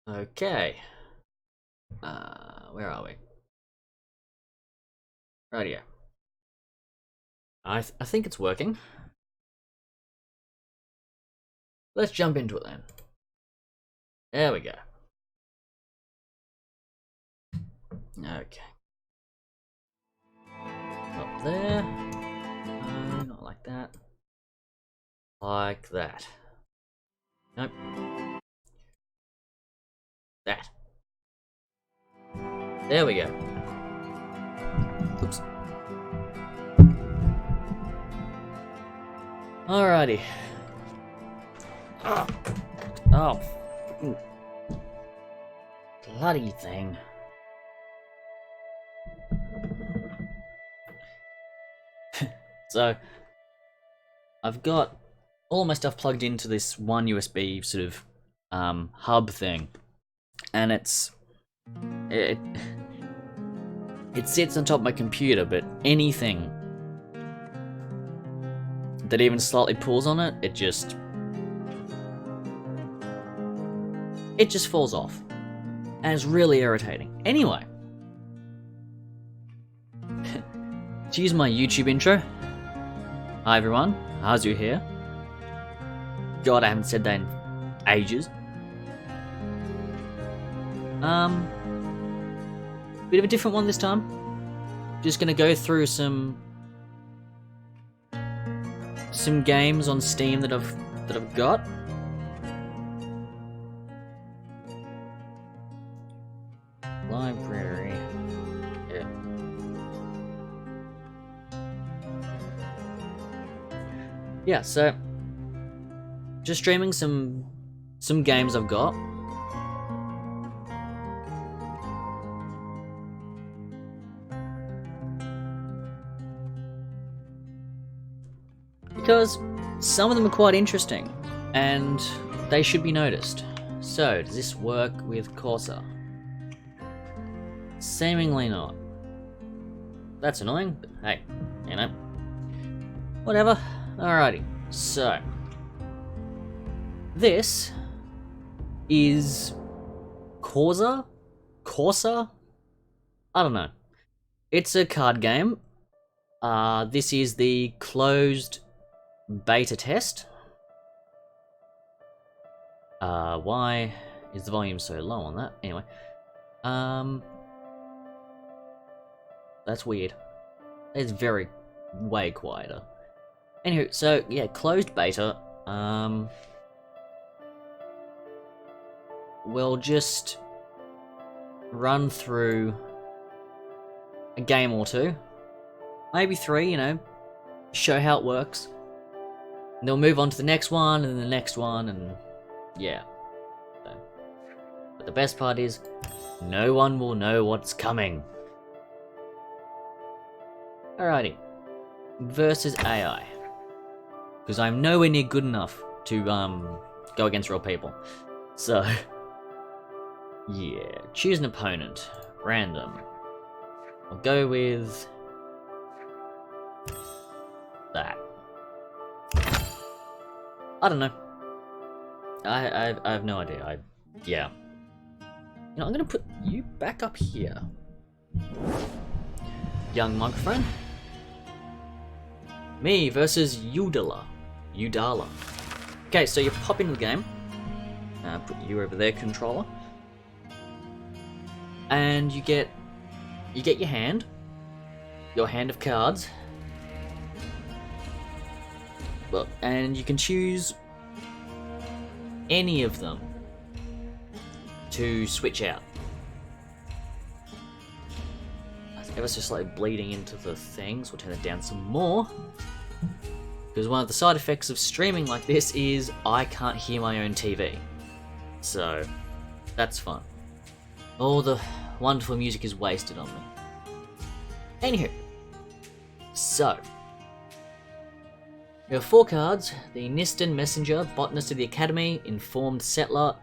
Okay. Where are we? Right here. I think it's working. Let's jump into it then. There we go. Okay. Up there. No, not like that. Like that. Nope. That. There we go. Oops. Alrighty. Oh. Bloody thing. So, I've got all my stuff plugged into this one USB sort of hub thing, and it sits on top of my computer, but anything that even slightly pulls on it, it just falls off, and it's really irritating. Anyway, to use my YouTube intro, hi everyone, Hazu here. God, I haven't said that in ages. Bit of a different one this time. Just gonna go through some games on Steam that I've got. Library. Yeah. Yeah, so just streaming some games I've got. Because some of them are quite interesting, and they should be noticed. So, does this work with Causa? Seemingly not. That's annoying, but hey, you know. Whatever. Alrighty, so. This is Causa? Causa? I don't know. It's a card game. This is the closed beta test. Why is the volume so low on that? Anyway, that's weird. It's way quieter. Anywho, so yeah, closed beta. We'll just run through a game or two, maybe 3. You know, show how it works. And they'll move on to the next one, and the next one, and yeah. So, but the best part is, no one will know what's coming. Alrighty. Versus AI. Because I'm nowhere near good enough to go against real people. So, yeah. Choose an opponent. Random. I'll go with that. I don't know. I have no idea. Yeah. You know, I'm gonna put you back up here. Young microphone. Me versus Udala. Okay, so you pop into the game. Put you over there, controller. And you get your hand of cards. Well, and you can choose any of them to switch out. Ever so slightly bleeding into the things. We'll turn it down some more. Because one of the side effects of streaming like this is I can't hear my own TV. So, that's fun. All the wonderful music is wasted on me. Anywho. So. We have 4 cards. The Nistan Messenger, Botanist of the Academy, Informed Settler,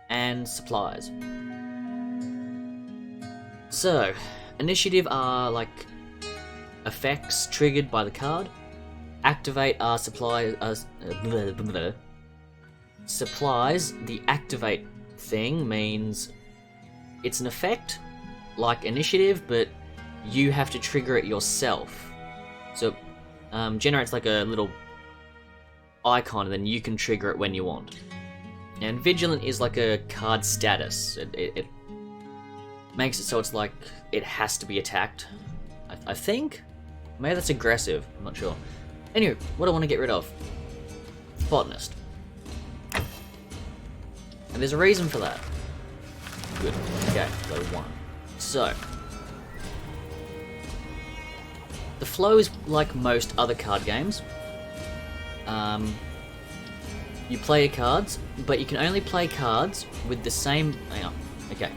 and Supplies. So, initiative are like effects triggered by the card. Activate are supplies, the activate thing means it's an effect like initiative, but you have to trigger it yourself. So it generates like a little icon, and then you can trigger it when you want. And Vigilant is like a card status. It makes it so it's like it has to be attacked. I think? Maybe that's aggressive, I'm not sure. Anyway, what I want to get rid of? Botanist. And there's a reason for that. Good. Okay, go 1. So, the flow is like most other card games. You play your cards, but you can only play cards with the same... Hang on. Okay.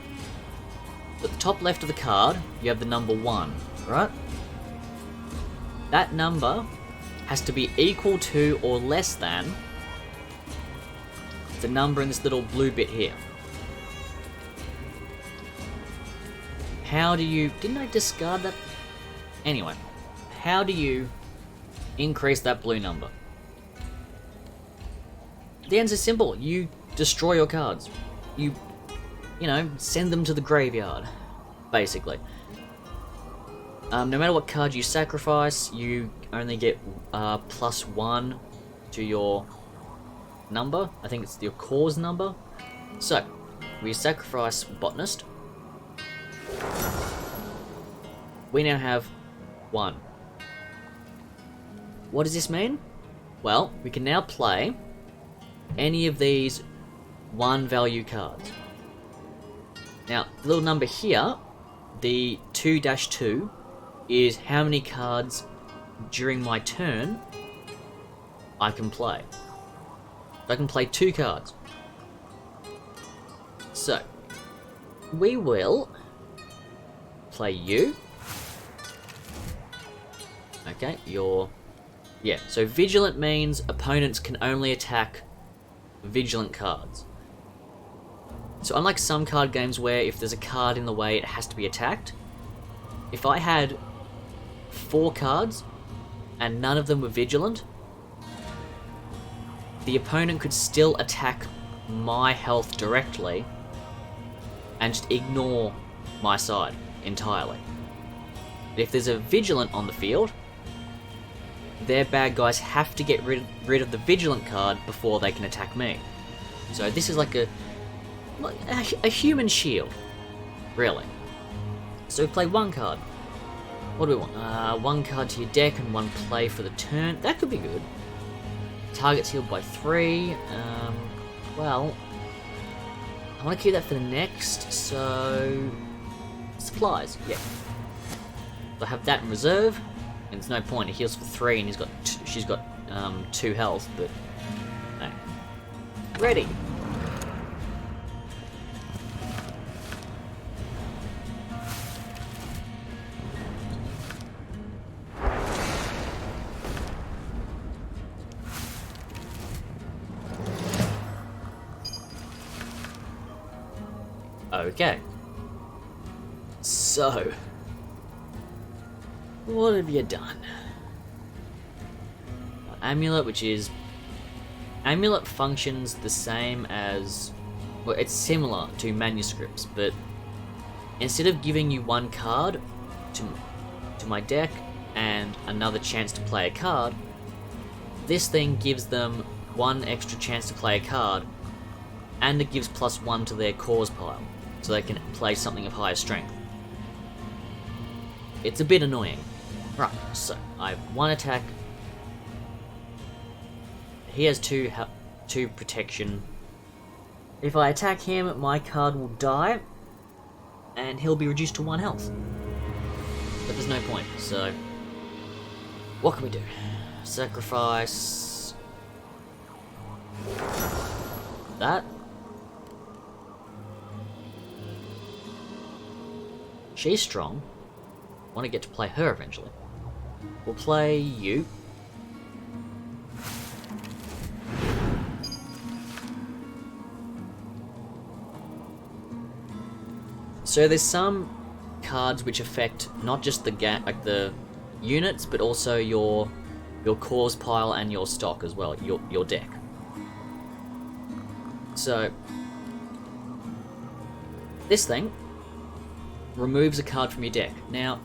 At the top left of the card, you have the number 1, right? That number has to be equal to or less than the number in this little blue bit here. How do you... Didn't I discard that? Anyway, how do you increase that blue number? The answer's simple. You destroy your cards. You know, send them to the graveyard, basically. No matter what card you sacrifice, you only get +1 to your number. I think it's your cause number. So, we sacrifice Botanist. We now have 1. What does this mean? Well, we can now play any of these 1 value cards. Now, the little number here, the 2-2, is how many cards during my turn I can play. I can play 2 cards. So, we will play you. Okay, yeah, so Vigilant means opponents can only attack Vigilant cards. So unlike some card games where if there's a card in the way it has to be attacked, if I had 4 cards and none of them were Vigilant, the opponent could still attack my health directly and just ignore my side entirely. But if there's a Vigilant on the field, their bad guys have to get rid of the Vigilant card before they can attack me. So this is like a human shield, really. So we play 1 card. What do we want? 1 card to your deck and 1 play for the turn. That could be good. Target's healed by 3. Well, I want to keep that for the next, so... Supplies, yeah. So I have that in reserve, and there's no point. He heals for 3 and she's got 2 health, but... No. Ready! Okay. So, what have you done? Amulet, which is... Amulet functions the same as... Well, it's similar to manuscripts, but instead of giving you 1 card to my deck and another chance to play a card, this thing gives them 1 extra chance to play a card, and it gives +1 to their cause pile, so they can play something of higher strength. It's a bit annoying. Right, so I have 1 attack. He has 2 protection. If I attack him, my card will die, and he'll be reduced to 1 health. But there's no point, so... What can we do? Sacrifice... that. She's strong. Want to get to play her eventually. We'll play you. So there's some cards which affect not just the units, but also your cause pile and your stock as well, your deck. So This thing removes a card from your deck. Now,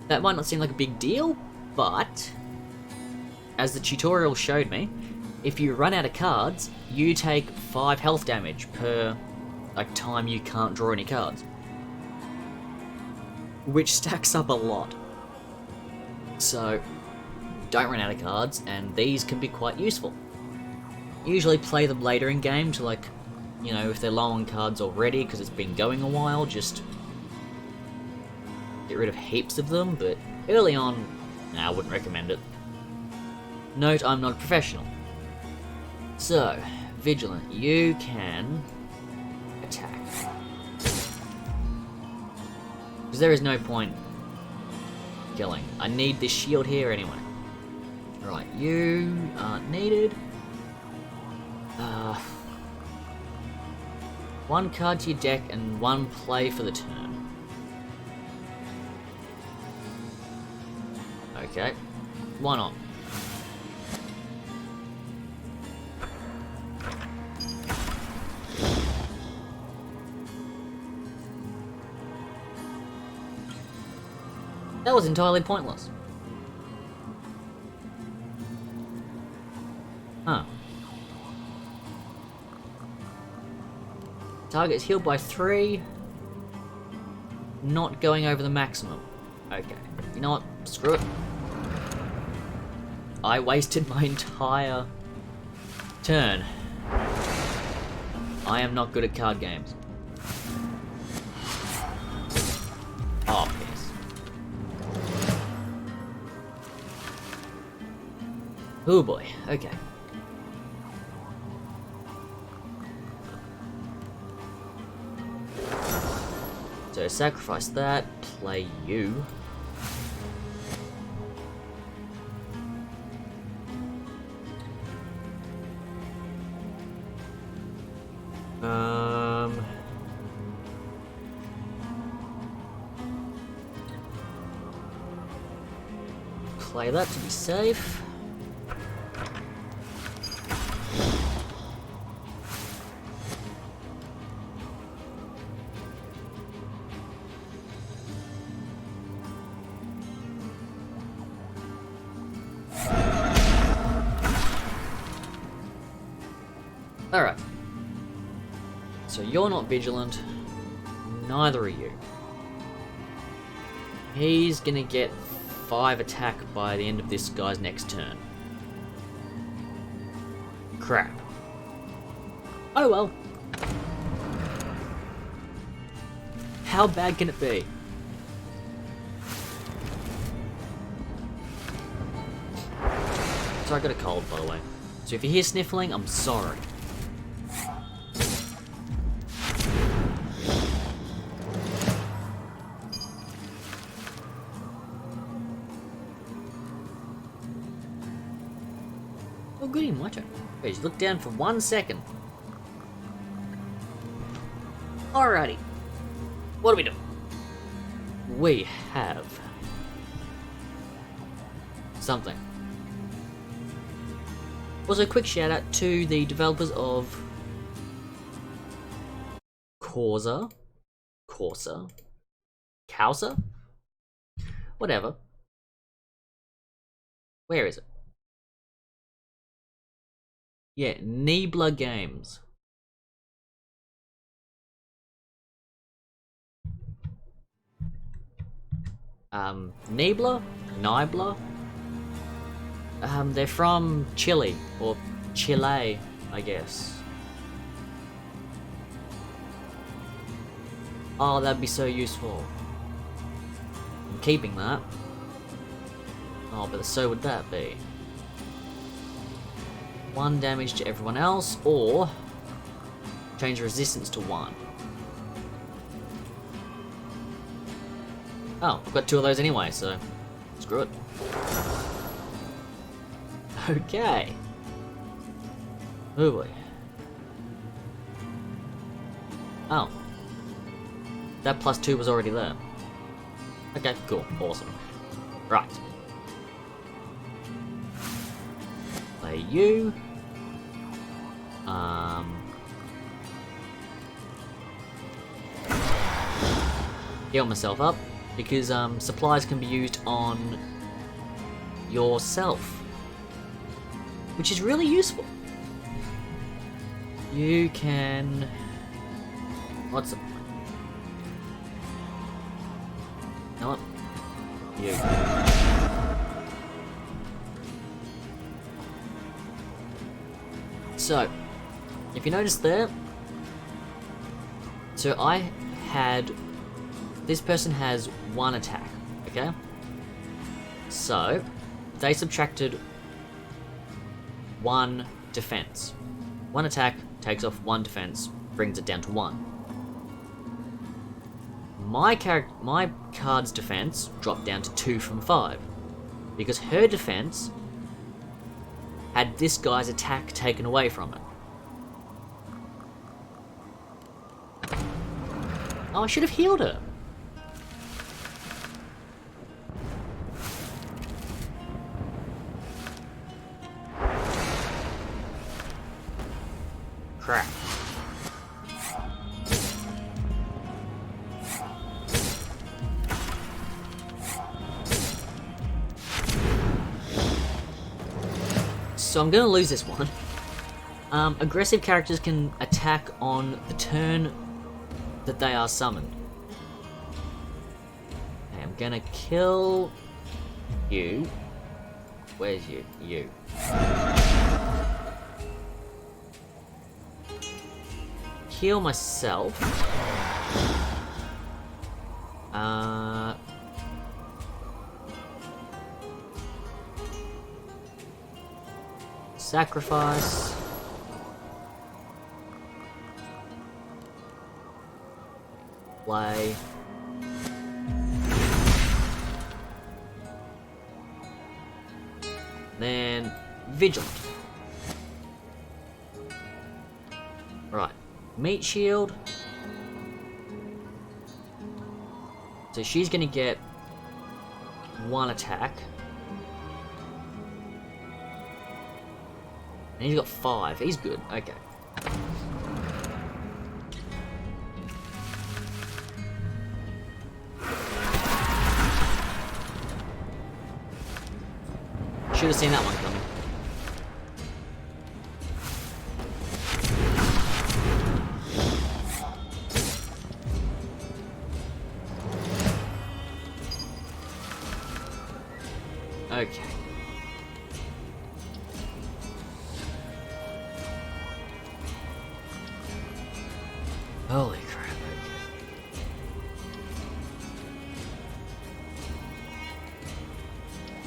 that might not seem like a big deal, but as the tutorial showed me, if you run out of cards, you take 5 health damage per time you can't draw any cards. Which stacks up a lot. So, don't run out of cards, and these can be quite useful. Usually play them later in game to, like, you know, if they're low on cards already because it's been going a while, just get rid of heaps of them, but early on, nah, I wouldn't recommend it. Note, I'm not a professional. So, Vigilant, you can attack. Because there is no point killing. I need this shield here anyway. Right, you aren't needed. 1 card to your deck and 1 play for the turn. Okay, why not? That was entirely pointless. Huh. Target is healed by 3. Not going over the maximum. Okay. You know what? Screw it. I wasted my entire turn. I am not good at card games. Oh, piss. Oh boy. Okay. So sacrifice that, play you. Play that to be safe. Alright. So you're not vigilant, neither are you. He's gonna get 5 attack by the end of this guy's next turn. Crap. Oh well. How bad can it be? So I got a cold, by the way. So if you hear sniffling, I'm sorry. Oh goody, my turn. Okay, just look down for 1 second. Alrighty. What do we do? We have something. Also, a quick shout out to the developers of Causa, whatever. Where is it? Yeah, Nibla Games. Nibla? They're from Chile, or Chile, I guess. Oh, that'd be so useful. I'm keeping that. Oh, but so would that be. 1 damage to everyone else, or change resistance to 1. Oh, I've got 2 of those anyway, so screw it. Okay. Oh boy. Oh. That +2 was already there. Okay, cool, awesome. Right. Play you. heal myself up, because supplies can be used on yourself, which is really useful. You can... What's the point? You know what? You. So, if you notice there, so I had... This person has 1 attack, okay? So, they subtracted 1 defense. 1 attack takes off 1 defense, brings it down to 1. My card's defense dropped down to 2 from 5, because her defense had this guy's attack taken away from it. Oh, I should have healed her. Crap. So I'm gonna lose this one. Aggressive characters can attack on the turn that they are summoned. Okay, I'm gonna kill you. Where's you? You. Heal myself. Sacrifice. Play. Then Vigilant. Right. Meat shield. So she's gonna get 1 attack. And he's got 5. He's good. Okay. Should have seen that one coming. Okay. Holy crap, okay.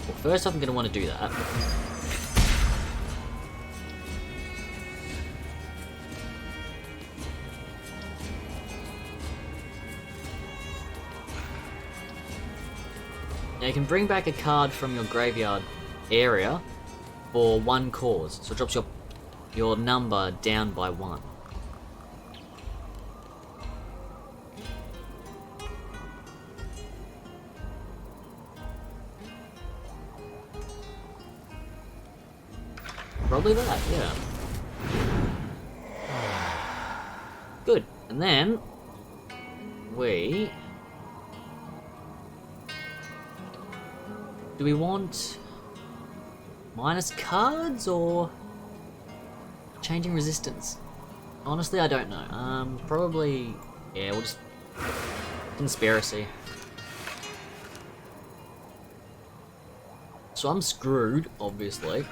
Well, first off, I'm going to want to do that. Now you can bring back a card from your graveyard area for 1 cause, so it drops your number down by 1. Probably that, yeah. Good, and then we... Do we want minus cards or changing resistance? Honestly, I don't know. Probably, yeah, we'll just conspiracy. So I'm screwed, obviously.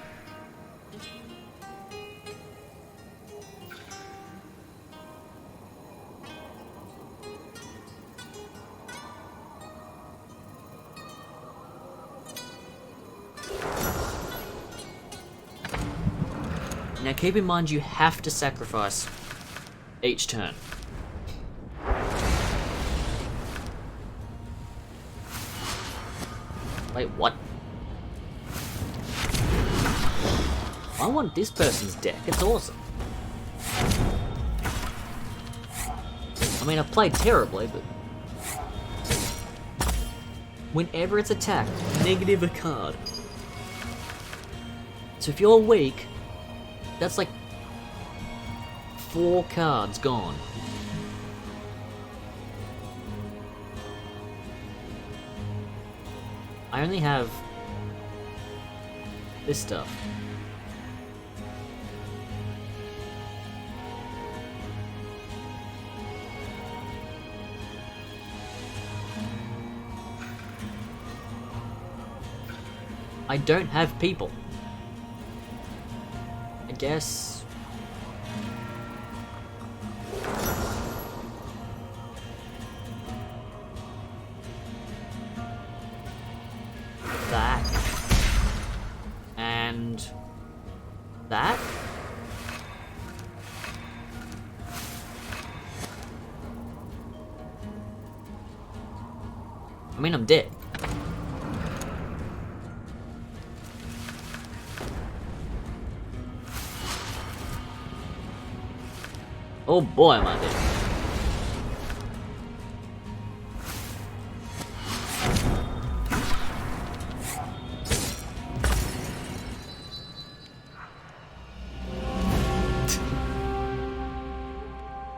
Now keep in mind you have to sacrifice each turn. Wait, what? I want this person's deck, it's awesome. I mean, I've played terribly, but... Whenever it's attacked, negative a card. So if you're weak, that's like 4 cards gone. I only have this stuff. I don't have people. I guess... that. And... that? I mean, I'm dead. Oh boy, am I dead.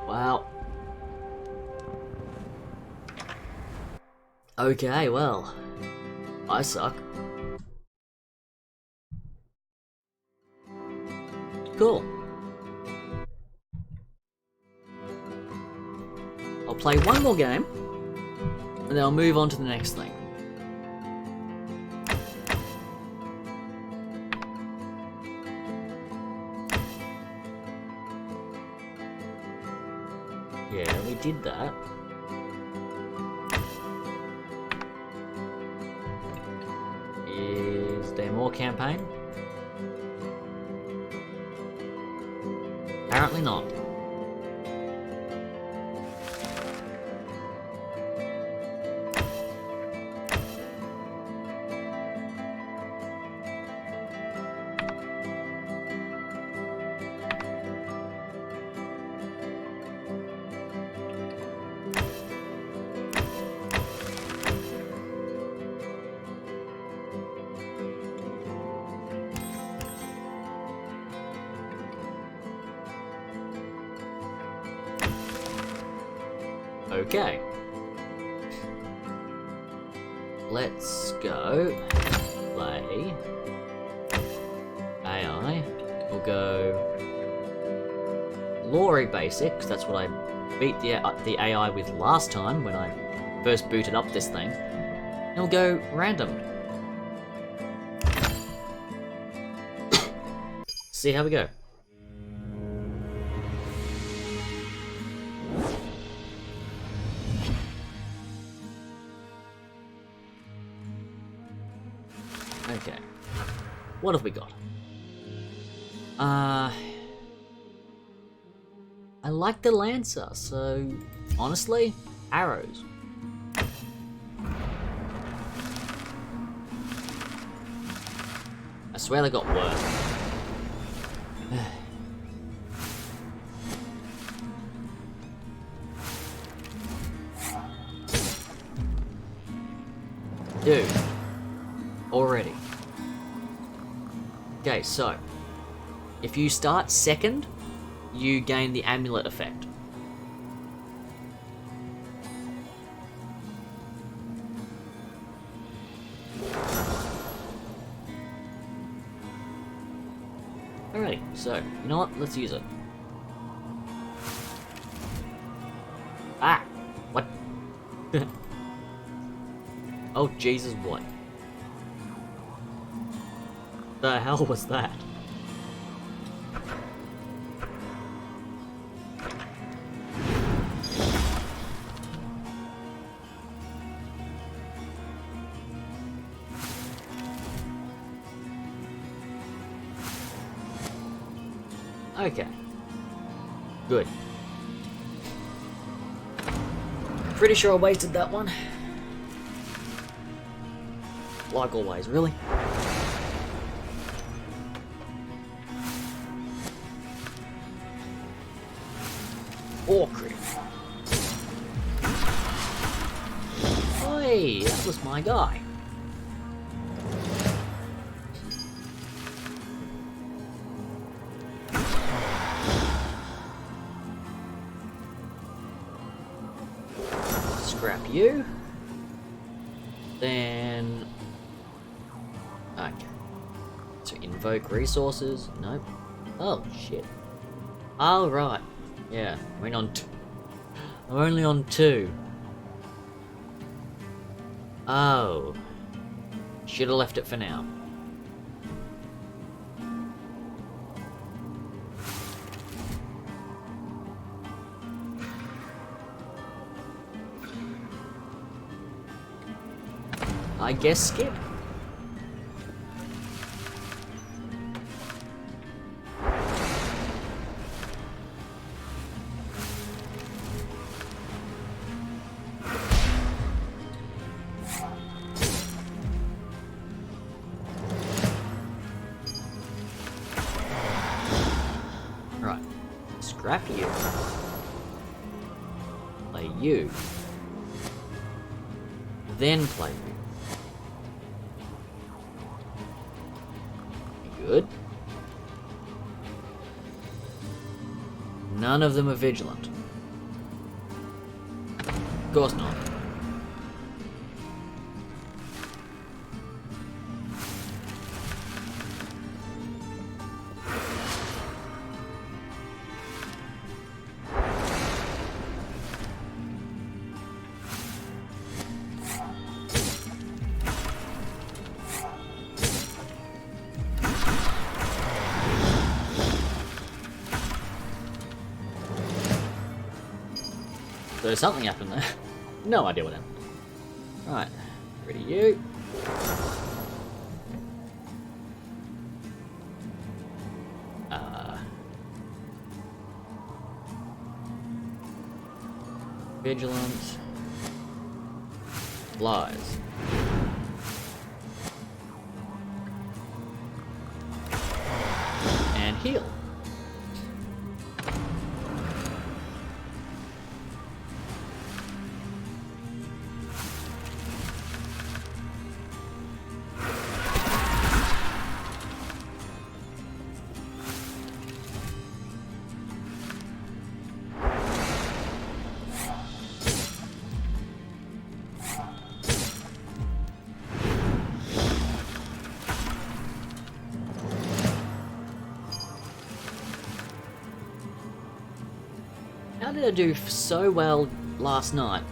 Wow. Okay, well, I suck. Cool. I'll play one more game, and then I'll move on to the next thing. Yeah, we did that. Is there more campaign? Apparently not. Okay. Let's go play AI. We'll go Lori Basic, 'cause that's what I beat the AI with last time when I first booted up this thing. And we'll go random. See how we go. Okay. What have we got? I like the Lancer, so honestly, arrows. I swear they got worse. Dude. Already. Okay, so if you start second, you gain the amulet effect. Alrighty, so you know what? Let's use it. Ah! What? Oh Jesus, what? The hell was that? Okay. Good. Pretty sure I wasted that one. Like always, really. Or crit. Hey, that was my guy. Scrap you. Then Okay. So invoke resources. Nope. Oh, shit. Oh, right. Yeah, I'm only on 2. Oh. Should have left it for now. I guess skip. Right. Scrap you. Play you. Then play you. Good. None of them are vigilant. Of course not. So something happened there. No idea what happened. Right, ready you. Vigilant. Lies. And heal. How did I do so well last night?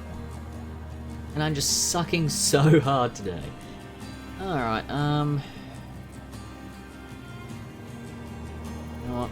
And I'm just sucking so hard today. Alright, you know what?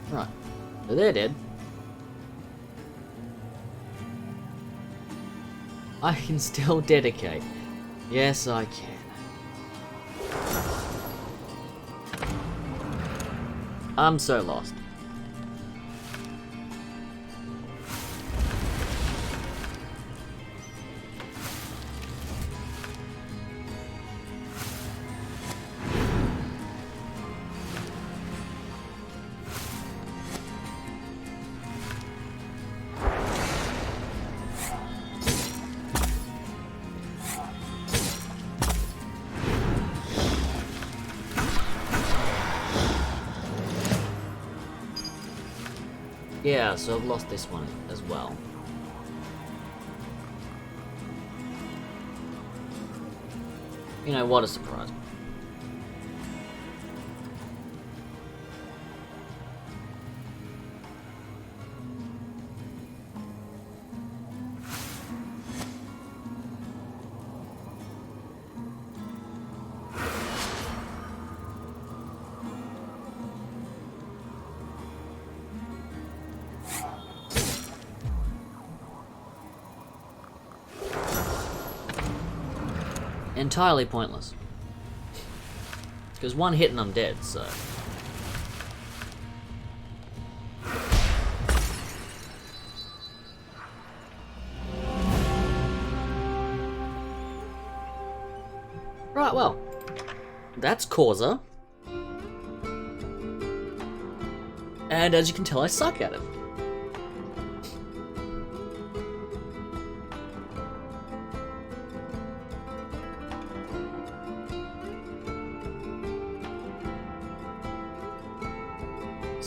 Right, so they're dead. I can still dedicate. Yes, I can. I'm so lost. Yeah, so I've lost this one as well. You know, what a surprise. Entirely pointless. Because one hit and I'm dead, so... Right, well. That's Causa. And as you can tell, I suck at it.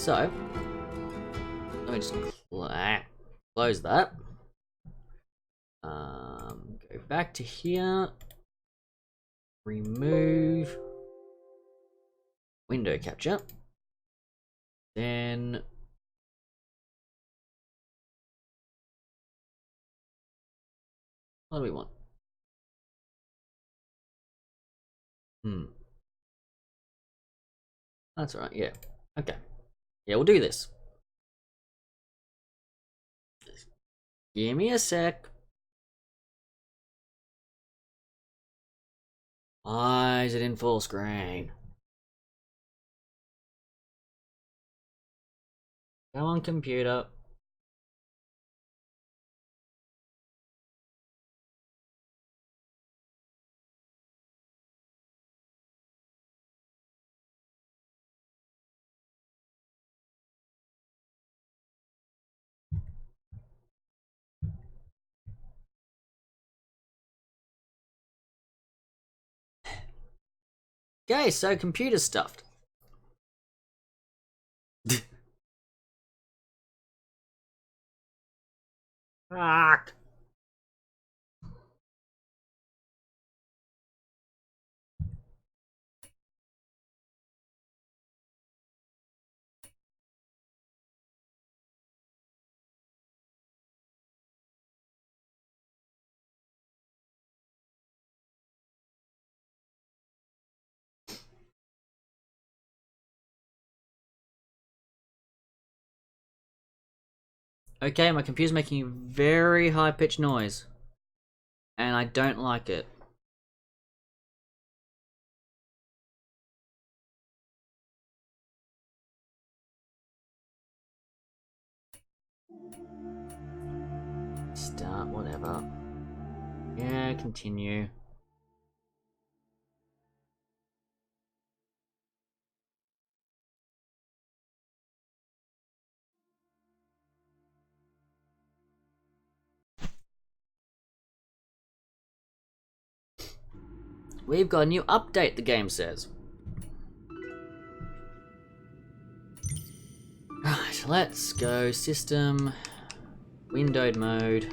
So, let me just close that. Go back to here. Remove window capture. Then what do we want? That's alright, yeah. Okay. Yeah, we'll do this. Give me a sec. Why is it in full screen? Come on, computer. Okay, so computer stuffed. Fuck. Okay, my computer's making a very high-pitched noise. And I don't like it. Start, whatever. Yeah, continue. We've got a new update, the game says. Right, let's go. System, windowed mode,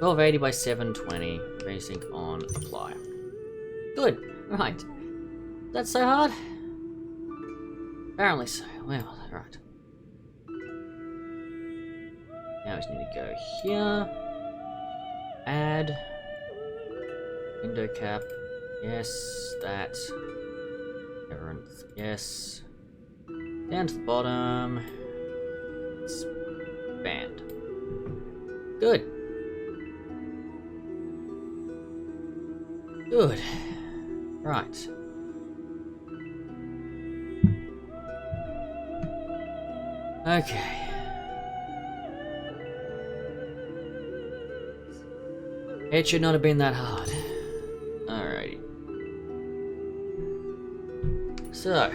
1280 by 720, VSync on, apply. Good, right. That's so hard? Apparently so. Well, right. Now we just need to go here. Add. Window cap. Yes, that. Neverinth. Yes. Down to the bottom. Expand. Good. Good. Right. Okay. It should not have been that hard. Alrighty. So.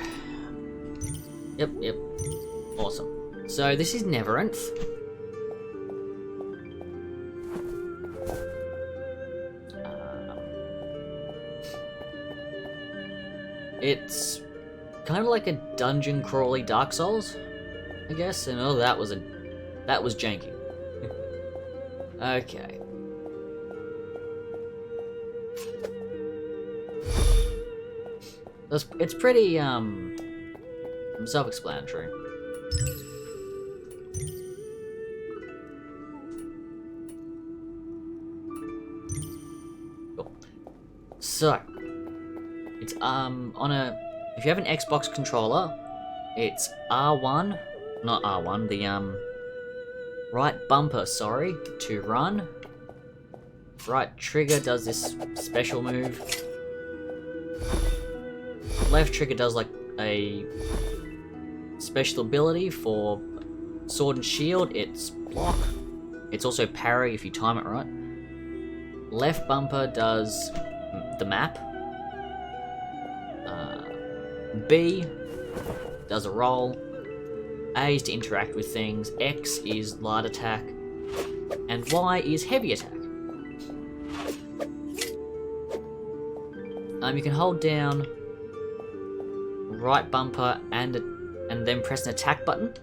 Yep. Awesome. So this is Neverinth. It's kind of like a dungeon crawly Dark Souls, I guess. And oh, that was janky. Okay. It's pretty self-explanatory. Cool. So it's if you have an Xbox controller, it's R1, not R1, the right bumper, sorry, to run. Right trigger does this special move. Left trigger does like a special ability for sword and shield. It's block. It's also parry if you time it right. Left bumper does the map. B does a roll. A is to interact with things. X is light attack. And Y is heavy attack. You can hold down right bumper and and then press an attack button,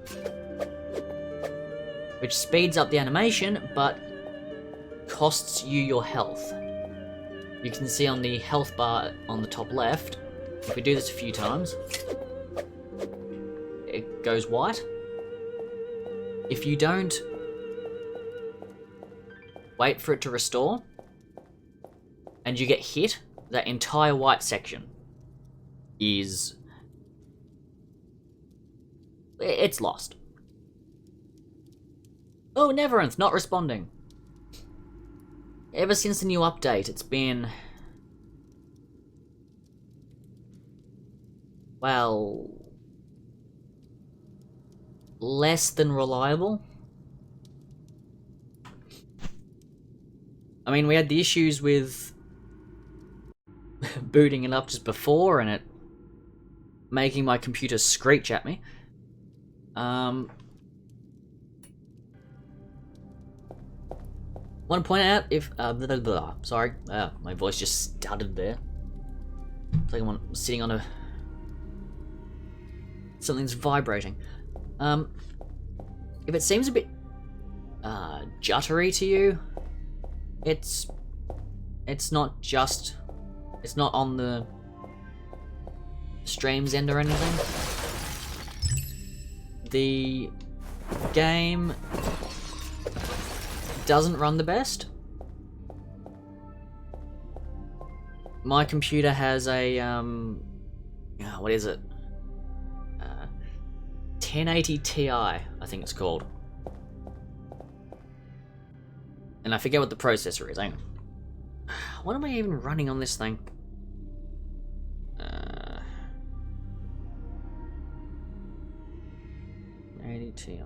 which speeds up the animation, but costs you your health. You can see on the health bar on the top left, if we do this a few times, it goes white. If you don't wait for it to restore, and you get hit, that entire white section is... it's lost. Oh, Neverinth, not responding. Ever since the new update, it's been... well... less than reliable. I mean, we had the issues with booting it up just before and it making my computer screech at me. Want to point out if sorry, my voice just stuttered there. It's like I'm sitting on a something's vibrating. If it seems a bit juttery to you, it's not on the stream's end or anything. The game doesn't run the best. My computer has a what is it? 1080 Ti, I think it's called. And I forget what the processor is. Hang on. What am I even running on this thing? 80 Ti.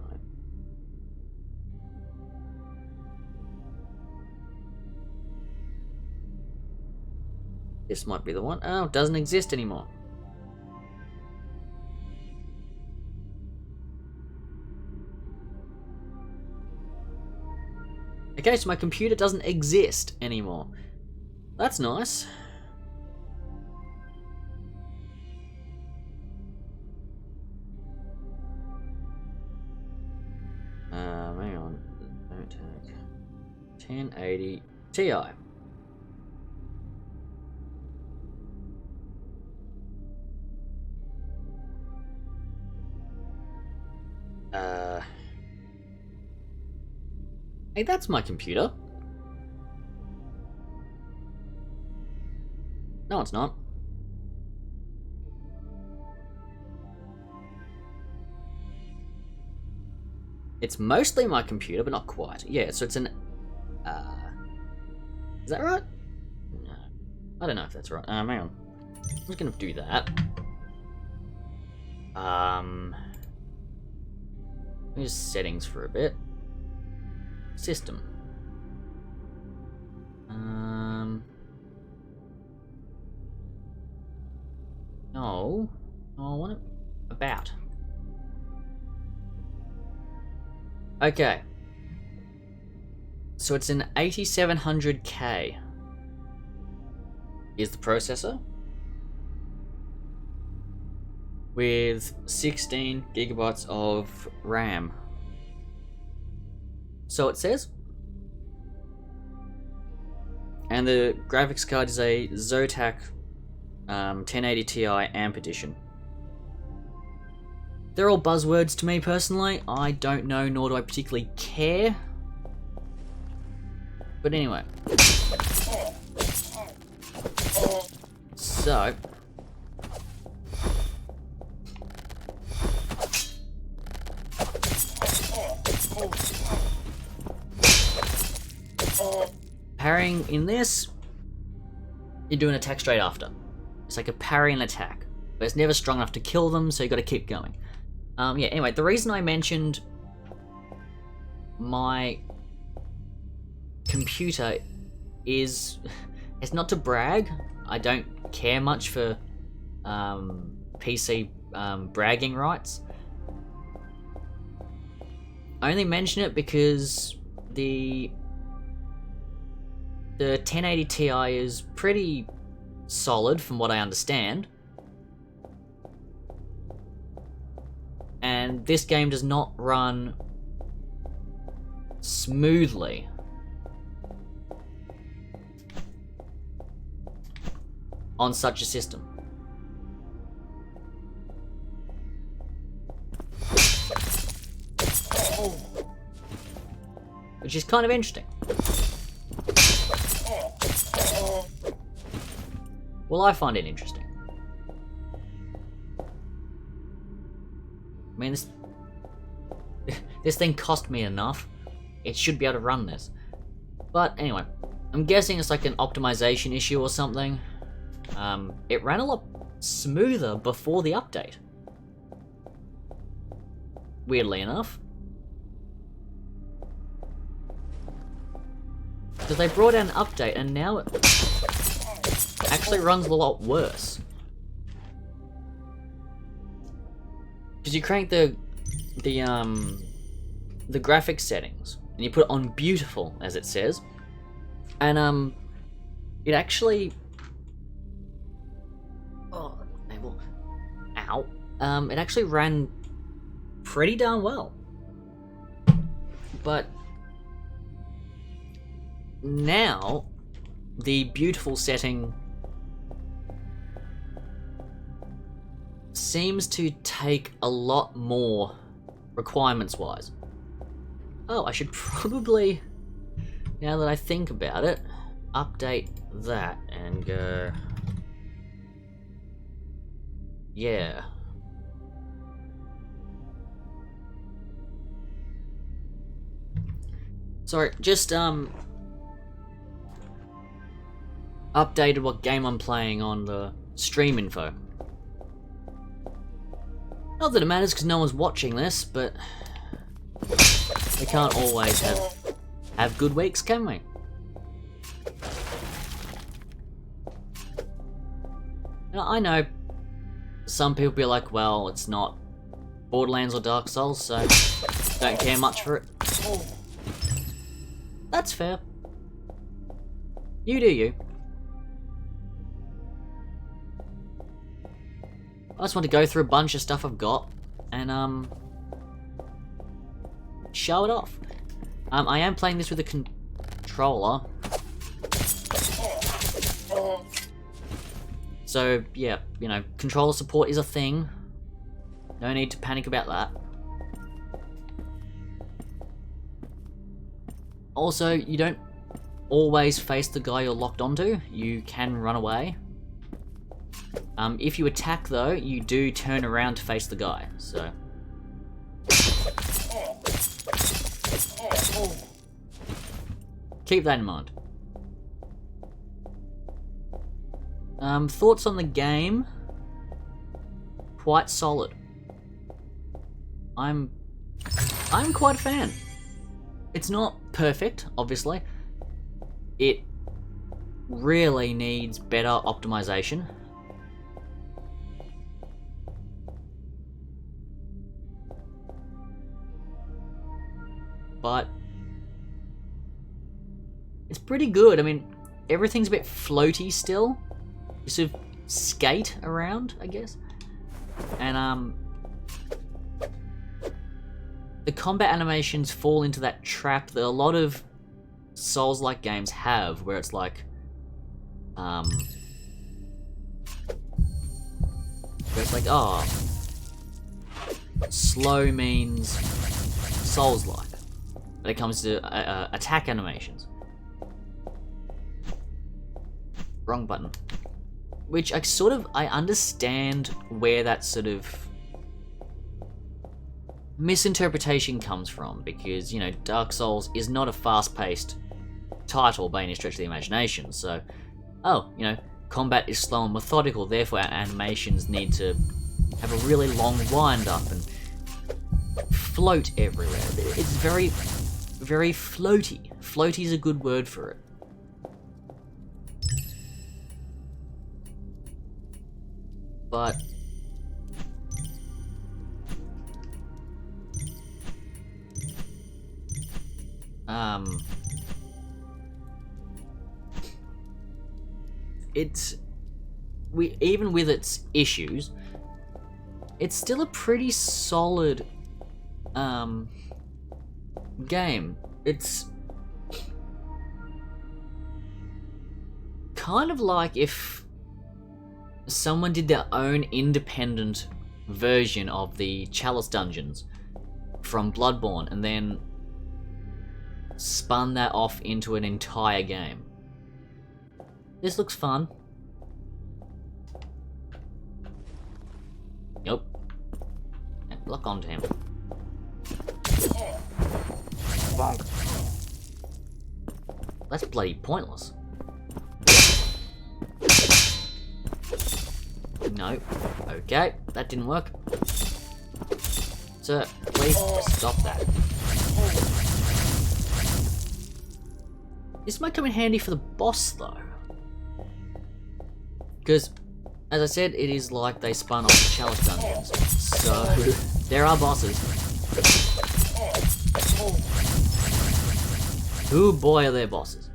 This might be the one. Oh, it doesn't exist anymore. Okay, so my computer doesn't exist anymore. That's nice. Hang on. Don't take 1080 Ti. Hey, that's my computer. No, it's not. It's mostly my computer, but not quite. Yeah, so it's an... is that right? No. I don't know if that's right. Hang on. I'm just gonna do that. Here's settings for a bit. System. No. Oh, I want it about. Okay. So it's an 8700K is the processor with 16 gigabytes of RAM. So it says. And the graphics card is a Zotac 1080 Ti AMP edition. They're all buzzwords to me personally. I don't know, nor do I particularly care. But anyway. So. Parrying in this, you do an attack straight after. It's like a parry and attack, but it's never strong enough to kill them, so you got to keep going. Yeah. Anyway, the reason I mentioned my computer is it's not to brag. I don't care much for PC bragging rights. I only mention it because the 1080 Ti is pretty solid from what I understand. and this game does not run smoothly. On such a system. Which is kind of interesting. Well, I find it interesting. I mean, this thing cost me enough. It should be able to run this. But anyway, I'm guessing it's like an optimization issue or something. It ran a lot smoother before the update. Weirdly enough. Because they brought out an update and now it actually runs a lot worse. Because you crank the graphics settings and you put it on beautiful, as it says, and it actually it actually ran pretty darn well. But now the beautiful setting seems to take a lot more requirements wise. Oh, I should probably, now that I think about it, update that and go, yeah. Sorry, just updated what game I'm playing on the stream info. Not that it matters because no one's watching this, but we can't always have good weeks, can we? Now, I know some people be like, well, it's not Borderlands or Dark Souls, so don't care much for it. That's fair. You do you. I just want to go through a bunch of stuff I've got and show it off. I am playing this with a controller. So yeah, you know, controller support is a thing. No need to panic about that. Also, you don't always face the guy you're locked onto. You can run away. If you attack though, you do turn around to face the guy, so. Keep that in mind. Thoughts on the game? Quite solid. I'm quite a fan. It's not perfect, obviously. It really needs better optimization. But it's pretty good. I mean, everything's a bit floaty still. You sort of skate around, I guess. And the combat animations fall into that trap that a lot of Souls-like games have, where it's like, where it's like, oh, slow means Souls-like when it comes to attack animations. Wrong button. Which I understand where that sort of misinterpretation comes from, because, you know, Dark Souls is not a fast-paced title by any stretch of the imagination, so, oh, you know, combat is slow and methodical, therefore our animations need to have a really long wind-up and float everywhere. It's very, very floaty. Floaty is a good word for it. But even with its issues, it's still a pretty solid game. It's kind of like if someone did their own independent version of the Chalice dungeons from Bloodborne and then spun that off into an entire game. This looks fun. Nope. Lock onto him. Bonk. That's bloody pointless. No. Okay, that didn't work. Sir, please stop that. This might come in handy for the boss, though. Because, as I said, it is like they spun off the Chalice dungeons. So, there are bosses. Ooh boy, are there bosses.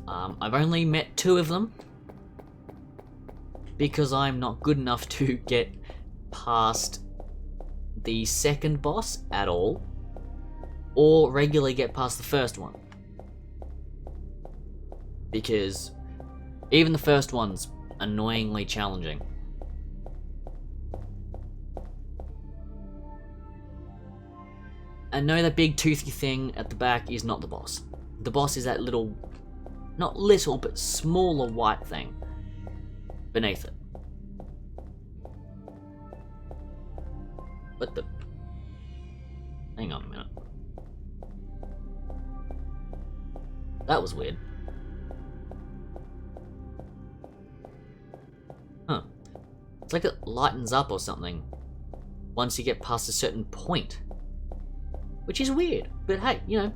I've only met 2 of them. Because I'm not good enough to get past the second boss at all. Or regularly get past the first one. Because even the first one's annoyingly challenging. And no, that big toothy thing at the back is not the boss. The boss is that little, not little, but smaller white thing beneath it. What the? Hang on a minute. That was weird. Huh. It's like it lightens up or something once you get past a certain point. Which is weird, but hey, you know,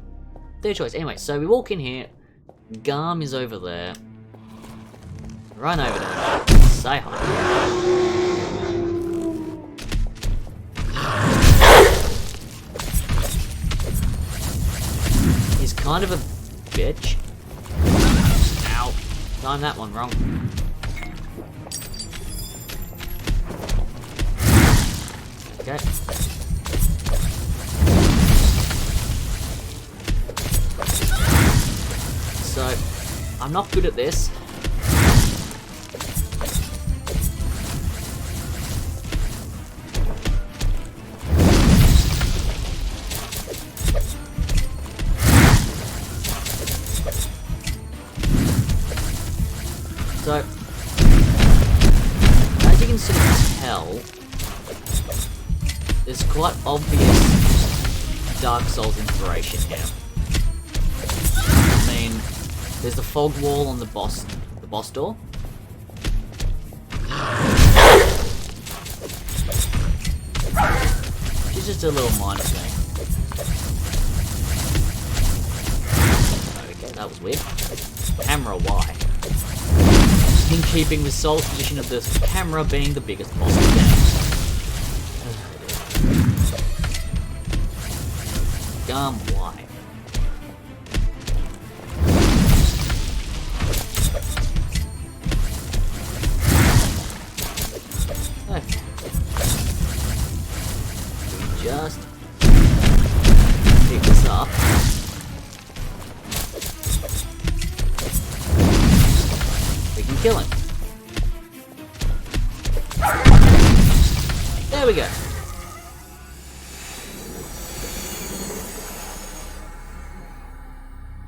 their choice. Anyway, so we walk in here, Garm is over there. Run over to him, say hi. He's kind of a bitch. Ow, timed that one wrong. Okay. So, I'm not good at this. So, as you can sort of tell, there's quite obvious Dark Souls inspiration here. I mean, there's the fog wall on the boss door. Which is just a little minor thing. Okay, that was weird. Camera, why? In keeping with Soul's tradition of the camera being the biggest boss of the game. Gum, why? Okay. We just pick this up. We can kill him. There we go.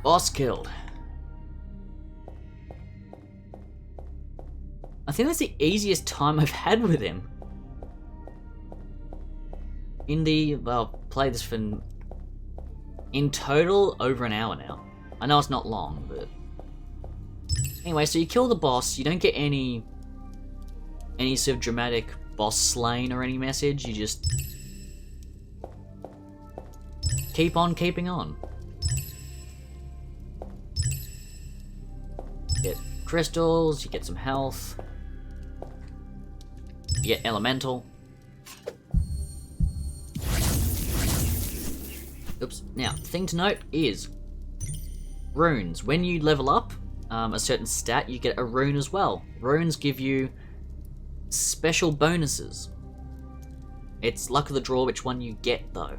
Boss killed. I think that's the easiest time I've had with him. Played this for, in total, over an hour now. I know it's not long, but... Anyway, so you kill the boss, you don't get any sort of dramatic boss slain or any message, you just keep on keeping on. Get crystals, you get some health, you get elemental. Oops. Now, the thing to note is runes. When you level up a certain stat, you get a rune as well. Runes give you special bonuses. It's luck of the draw which one you get, though.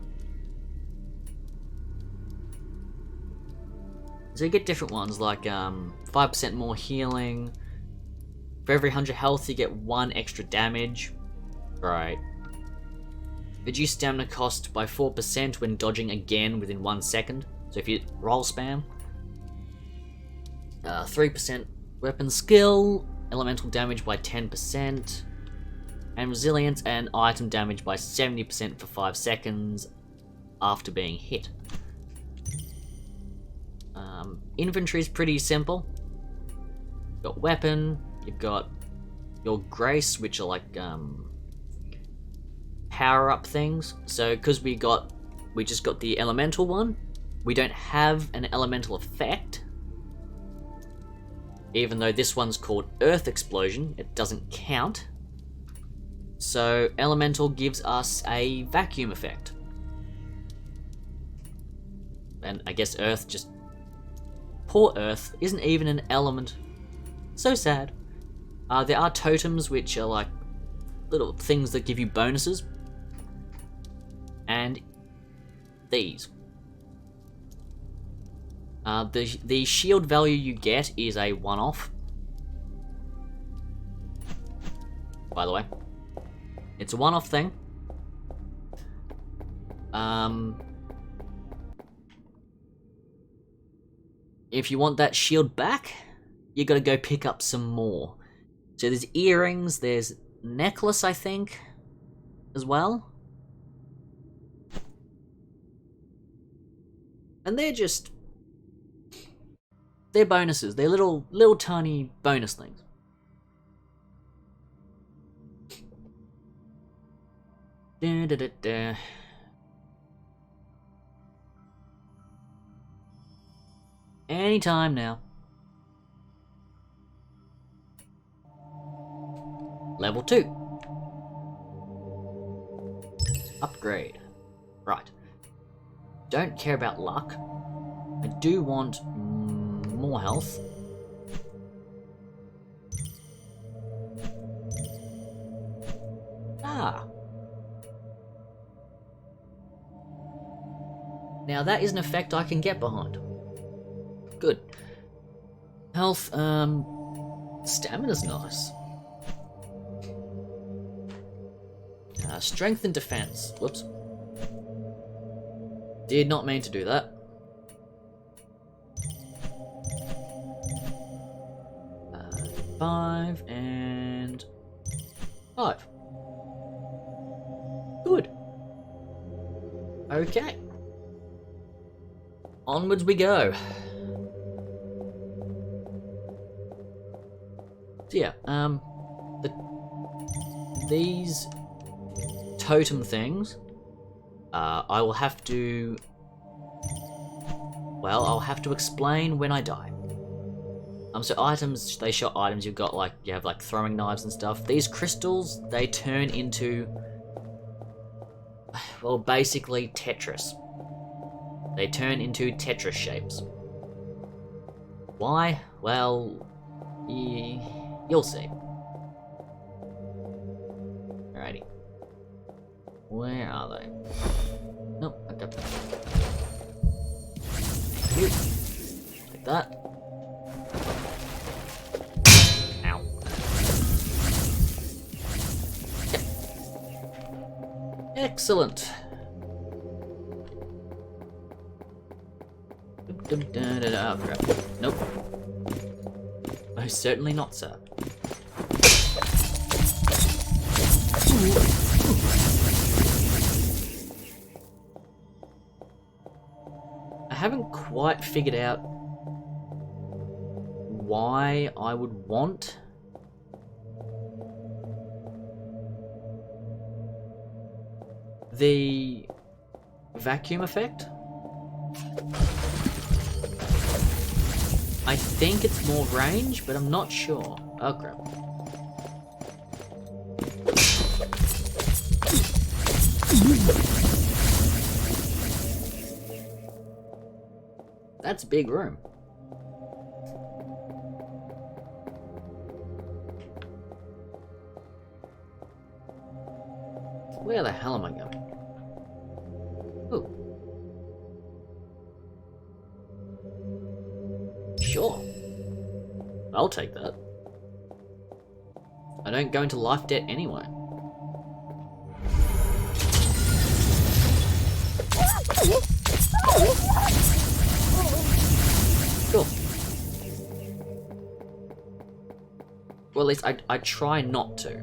So you get different ones, like 5% more healing. For every 100 health, you get 1 extra damage. Right. Reduce stamina cost by 4% when dodging again within 1 second. So if you roll spam. 3% weapon skill, elemental damage by 10%, and resilience and item damage by 70% for 5 seconds after being hit. Inventory is pretty simple. You've got weapon, you've got your grace, which are like power-up things. So because we just got the elemental one, we don't have an elemental effect. Even though this one's called Earth Explosion, it doesn't count. So elemental gives us a vacuum effect. And I guess Earth just... Poor Earth isn't even an element. So sad. There are totems which are like little things that give you bonuses. And these. The shield value you get is a one-off. By the way. It's a one-off thing. If you want that shield back, you gotta go pick up some more. So there's earrings, there's necklace, I think, as well. And they're bonuses. They're little tiny bonus things. Da, da, da, da. Anytime now. Level 2. Upgrade. Right. Don't care about luck. I do want more health. Ah. Now that is an effect I can get behind. Good. Health, stamina's nice. Strength and defense. Whoops. Did not mean to do that. Five and 5. Good. Okay. Onwards we go. So yeah, these totem things, I will have to, well, I'll have to explain when I die. So items, they show items, you have like throwing knives and stuff. These crystals, they turn into, well, basically Tetris. They turn into Tetris shapes. Why? Well, you'll see. Alrighty. Where are they? Nope, I got them. Thank you. Like that. Ow. Okay. Excellent. Oh, crap. Nope. Most certainly not, sir. I haven't quite figured out why I would want the vacuum effect. I think it's more range, but I'm not sure. Oh crap. That's a big room. Where the hell am I going? Ooh. Sure. I'll take that. I don't go into life debt anyway. Cool. Well, at least I try not to.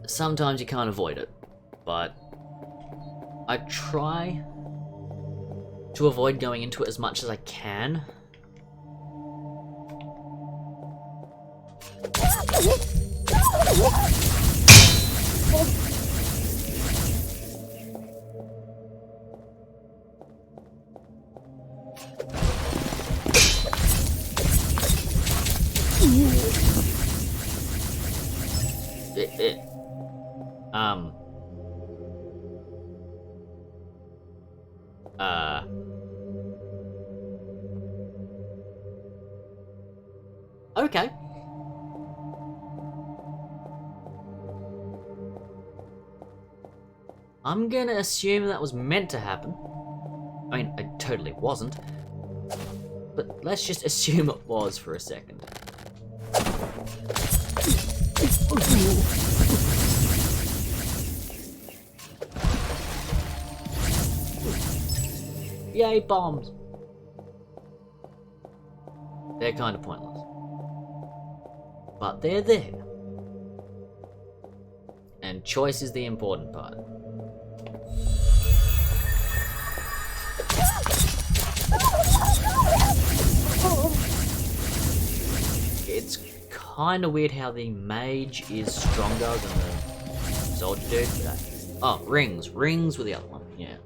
Sometimes you can't avoid it, but I try to avoid going into it as much as I can. Okay. I'm gonna assume that was meant to happen. I mean, it totally wasn't. But let's just assume it was for a second. Yay, bombs! They're kind of pointless. But they're there. And choice is the important part. It's kind of weird how the mage is stronger than the soldier dude. Oh, rings. Rings were the other one, yeah.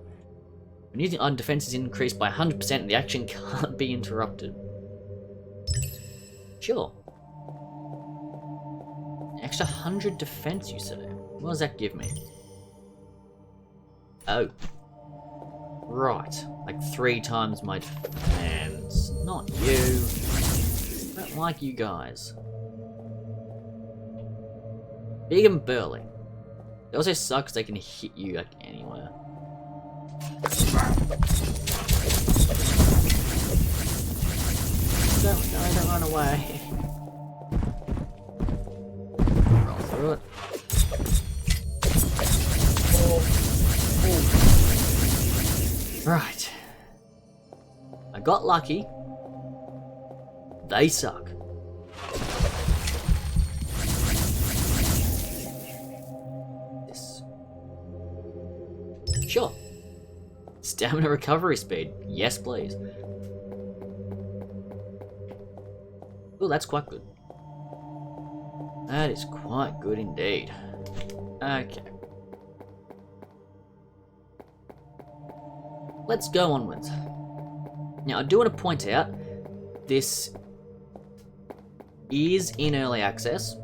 When using item defense is increased by 100%, the action can't be interrupted. Sure. Extra 100 defense, you say? What does that give me? Oh. Right. Like 3 times my defense. Not you. I don't like you guys. Big and burly. They also suck because they can hit you like anywhere. Don't run away. Roll through it. Right. I got lucky. They suck. This. Sure. Stamina recovery speed. Yes, please. Oh, that's quite good. That is quite good indeed. Okay. Let's go onwards. Now, I do want to point out, this is in early access.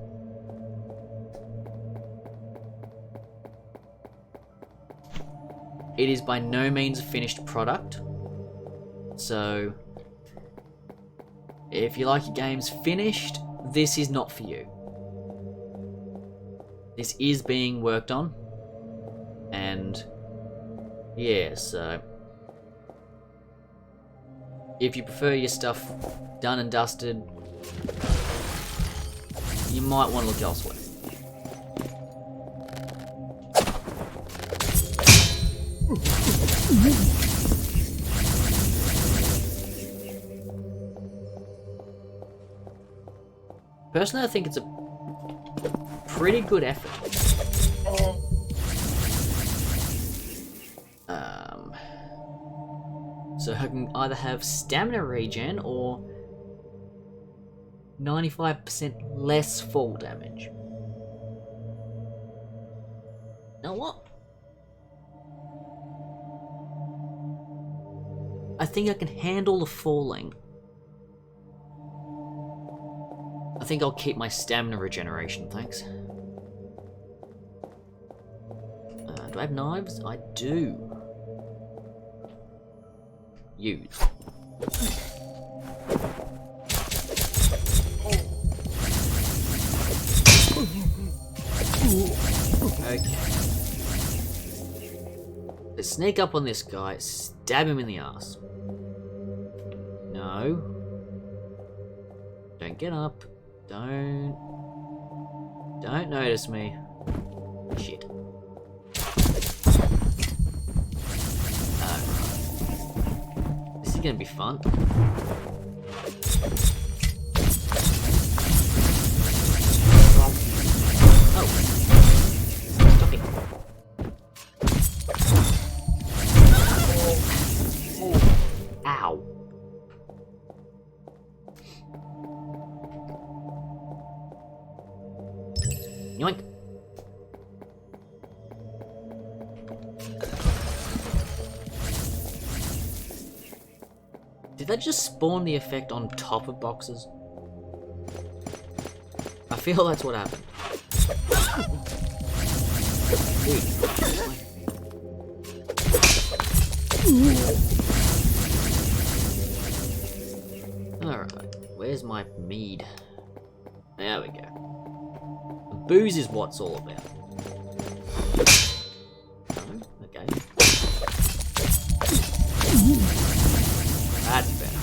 It is by no means a finished product. So, if you like your games finished, this is not for you. This is being worked on. And, yeah, so if you prefer your stuff done and dusted, you might want to look elsewhere. Personally, I think it's a pretty good effort. So I can either have stamina regen or 95% less fall damage. Now what? I think I can handle the falling. I think I'll keep my stamina regeneration, thanks. Do I have knives? I do. Use. Okay. Let's sneak up on this guy, stab him in the ass. No. Don't get up. Don't notice me. Shit. This is gonna be fun. Oh. Stop it. Ow. Yoink. Did that just spawn the effect on top of boxes? I feel that's what happened. Alright, where's my mead? There we go. The booze is what's all about. Oh, okay. That's better.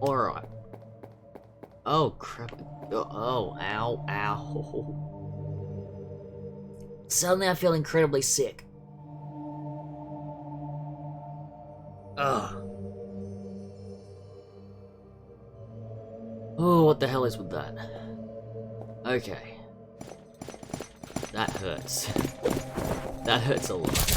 Alright. Oh crap. Oh, ow, ow. Suddenly I feel incredibly sick. Ugh. Oh, what the hell is with that? Okay. That hurts. That hurts a lot.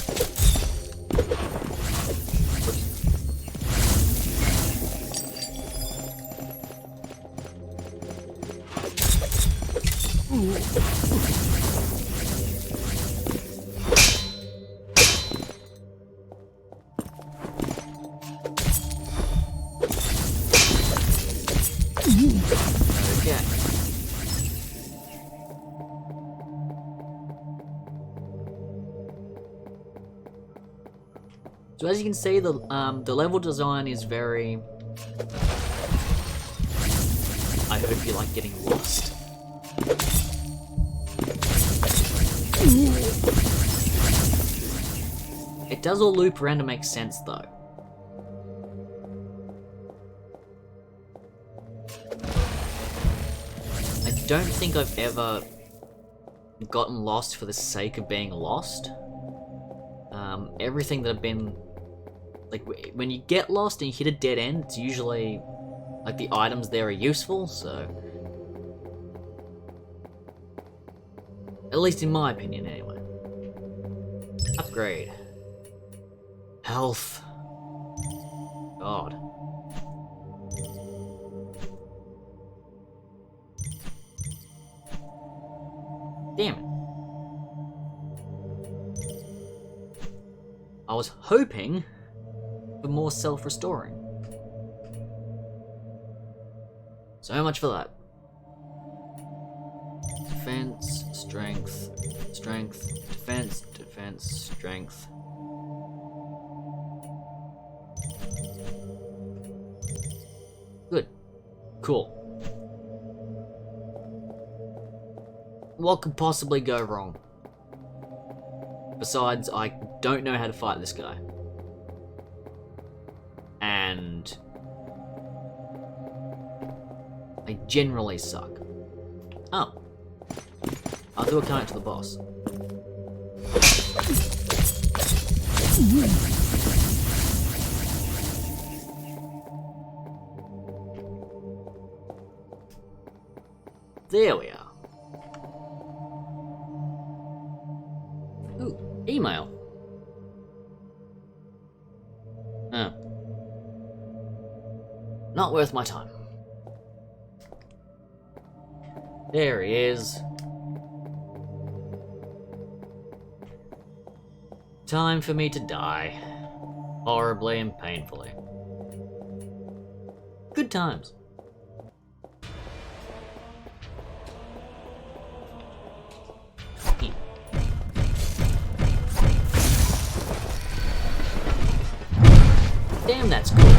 Okay. So as you can see, the level design is very... I hope you like getting lost. It does all loop around to make sense though. I don't think I've ever gotten lost for the sake of being lost. Everything that I've been... Like, when you get lost and you hit a dead end, it's usually... Like, the items there are useful, so... At least in my opinion, anyway. Upgrade. Health. God. Damn it. I was hoping for more self-restoring. So much for that. Defense, strength, strength, defense, defense, strength. Good. Cool. What could possibly go wrong? Besides, I don't know how to fight this guy. And... I generally suck. Oh. I thought we were coming to the boss. There we are. Ooh, email. Oh. Not worth my time. There he is. Time for me to die. Horribly and painfully. Good times. Damn, that's cool.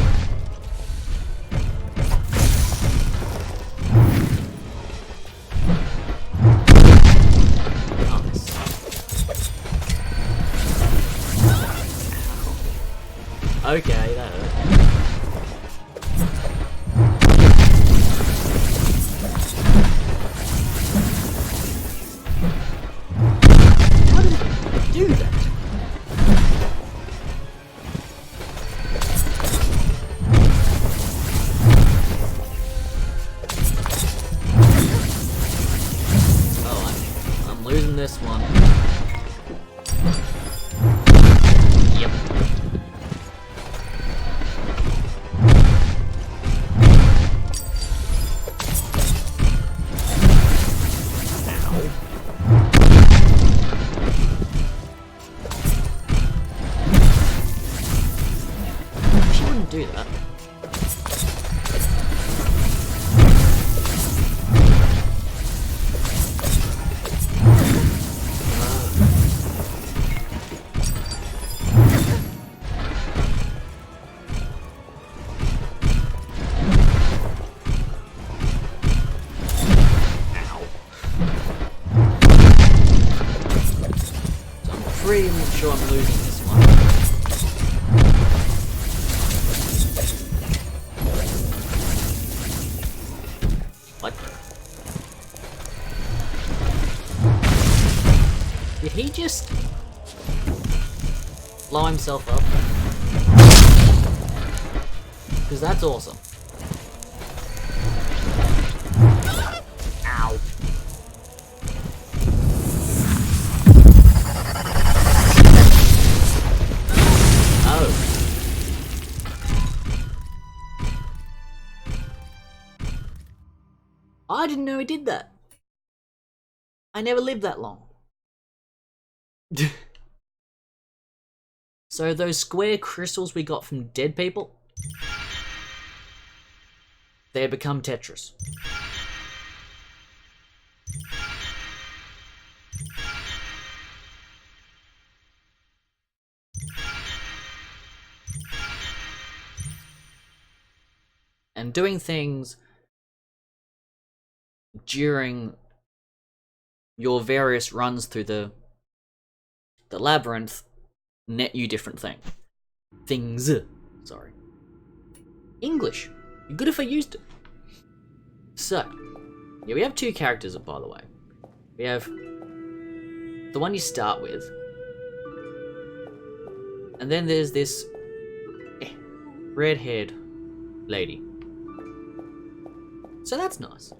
pretty sure I'm losing this one. What? Did he just blow himself up? Because that's awesome. Ow. Oh. I didn't know he did that. I never lived that long. So those square crystals we got from dead people, they become Tetris. And doing things during your various runs through the labyrinth net you different things. Sorry. English. Good if I used it. So, yeah, we have two characters, by the way. We have the one you start with, and then there's this red-haired lady. So that's nice.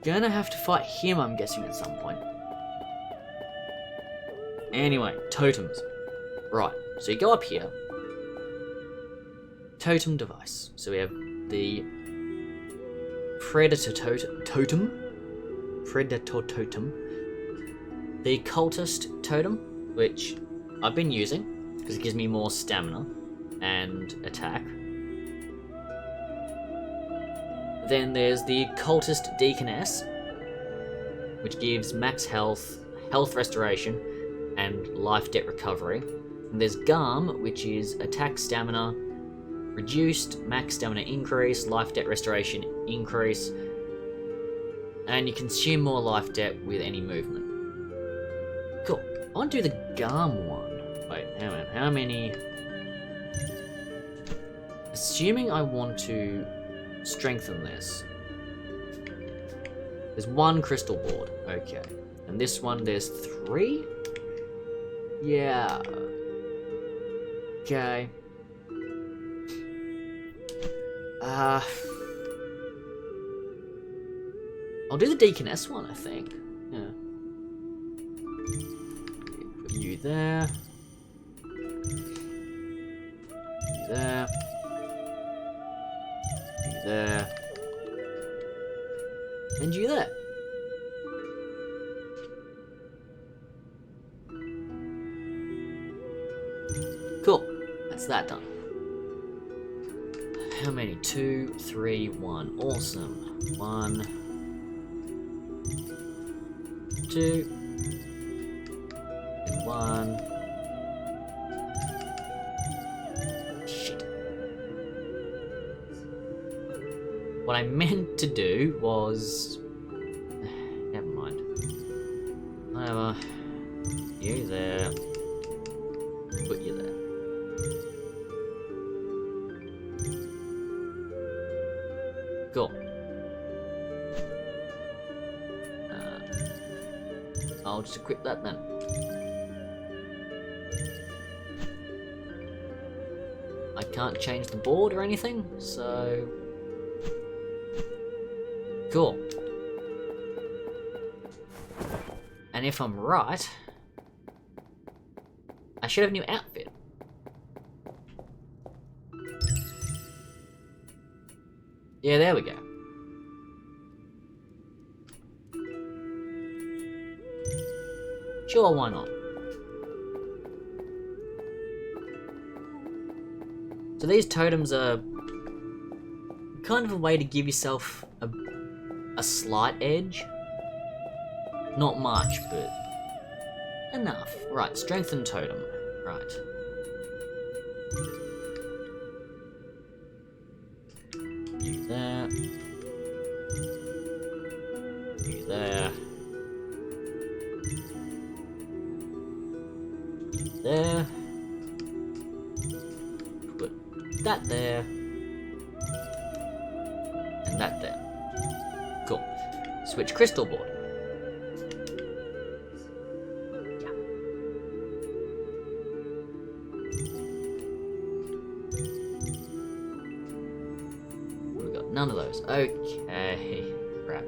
Gonna have to fight him, I'm guessing, at some point. Anyway, totems. Right, so you go up here. Totem device. So we have the Predator Totem. Predator Totem. The Cultist Totem, which I've been using, because it gives me more stamina and attack. Then there's the Cultist Deaconess, which gives max health, health restoration, and life debt recovery. And there's Garm, which is attack stamina, reduced, max stamina increase, life debt restoration increase, and you consume more life debt with any movement. Cool. I want to do the Garm one. Wait, how many? Assuming I want to strengthen this. There's one crystal board, okay. And this one, there's 3? Yeah. Okay. I'll do the Deaconess one, I think. Yeah. Put you there. You there. You there. And you there. Cool. That's that done. How many? 2, 3, 1. Awesome. 1, 2, and 1. Shit. What I meant to do was... Never mind. Whatever. You there. Put you there. Cool. I'll just equip that then. I can't change the board or anything, so... Cool. And if I'm right, I should have a new outfit. Yeah, there we go. Sure, why not? So these totems are kind of a way to give yourself a slight edge. Not much, but enough. Right, strengthen totem. Right. You there. You there. that there. And that there. Cool. Switch crystal board. Yeah. We got none of those. Okay. Crap.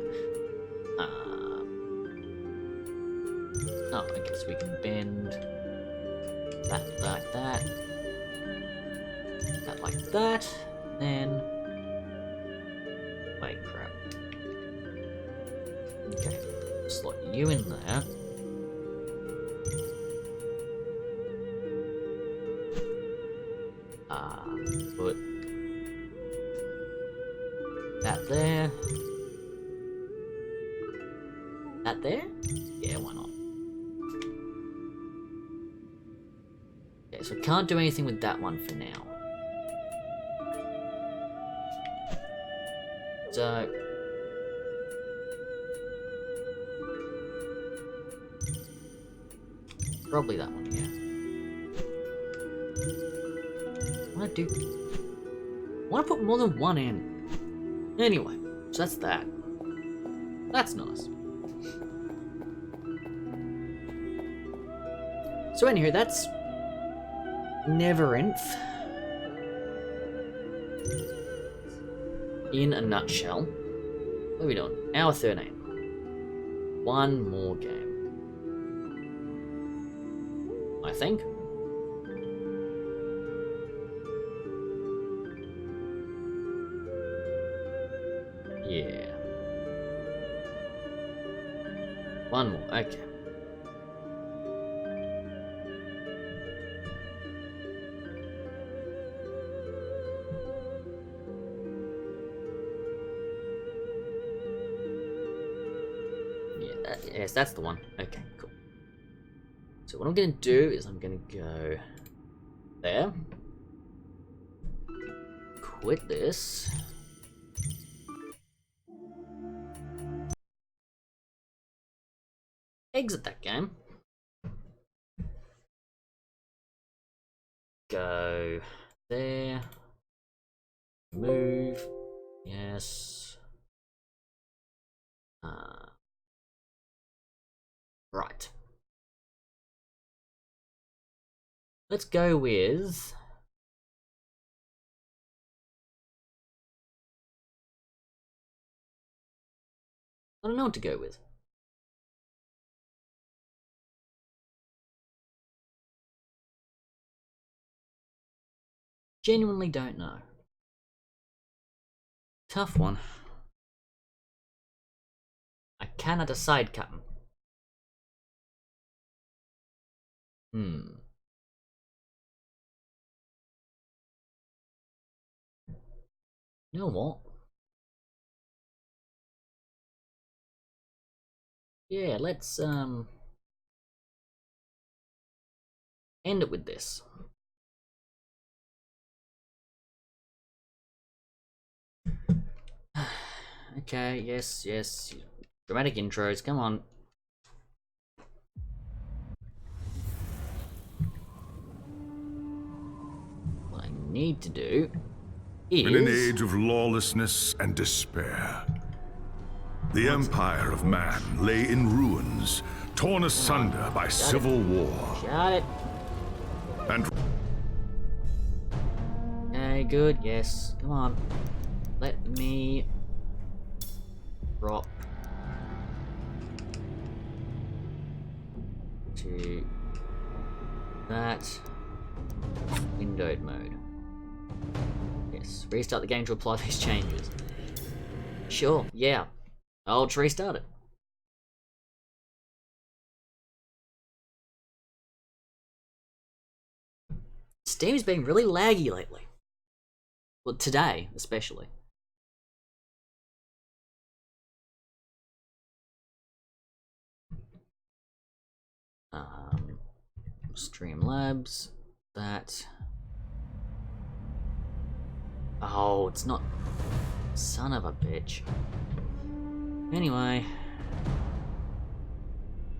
Oh, I guess we can bend that like that. That like that. Then. Wait, crap. Okay. Slot you in there. Put that there. That there? Yeah, why not? Okay, so can't do anything with that one for now. So probably that one, yeah. I wanna put more than one in. Anyway, so that's that. That's nice. So anywho, that's Neverinth in a nutshell. What are we doing? Hour 13. One more game, I think. Yeah. One more, okay. Yes, that's the one. Okay, cool. So what I'm going to do is I'm going to go there. Quit this. Exit that game. Go there. Move. Yes. Right. Let's go with... I don't know what to go with. Genuinely don't know. Tough one. I cannot decide, Captain. You know what? Yeah, let's end it with this. Okay, yes, yes. Dramatic intros, come on. What I need to do is... In an age of lawlessness and despair, the empire of man lay in ruins, torn asunder by civil war. Got it. And... Okay, good, yes. Come on. Let me... drop... to... that... windowed mode. Yes, restart the game to apply these changes. Sure, yeah. I'll just restart it. Steam's been really laggy lately. Well, today, especially. Streamlabs, that. Oh, it's not. Son of a bitch. Anyway.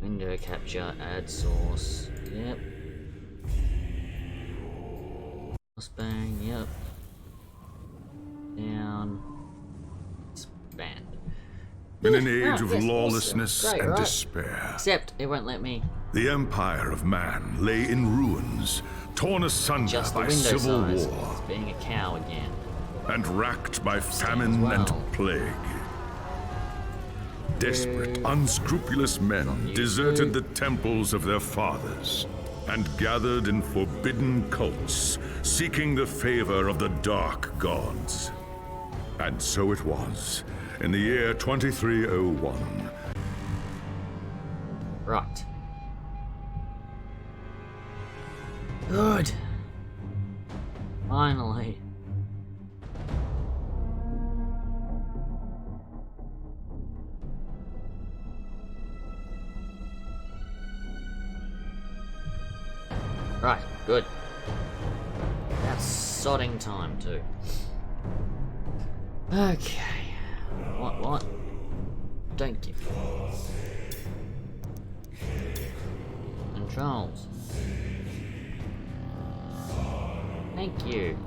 Window capture, add source. Yep. Chaosbane, yep. In an age Right, of yes, lawlessness awesome. Great, and right? despair, Except it won't let me the empire of man lay in ruins, torn asunder adjust the by window civil size. war It's being a cow again. and racked by famine well. and plague. Desperate, Food. unscrupulous men you, deserted food. the temples of their fathers and gathered in forbidden cults, seeking the favor of the dark gods. And so it was, in the year 2301. Right. Good. Finally. Right, good. That's sodding time too. Okay. What? Don't give me. Controls. Thank you.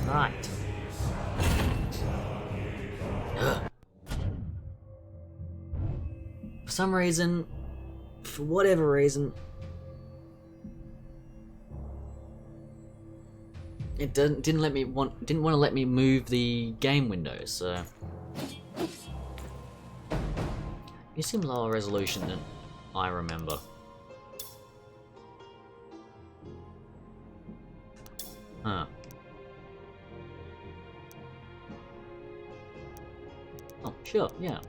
Right. Ugh. For some reason, for whatever reason, it didn't want to let me move the game window, so it seemed lower resolution than I remember. Huh. Oh, sure, yeah.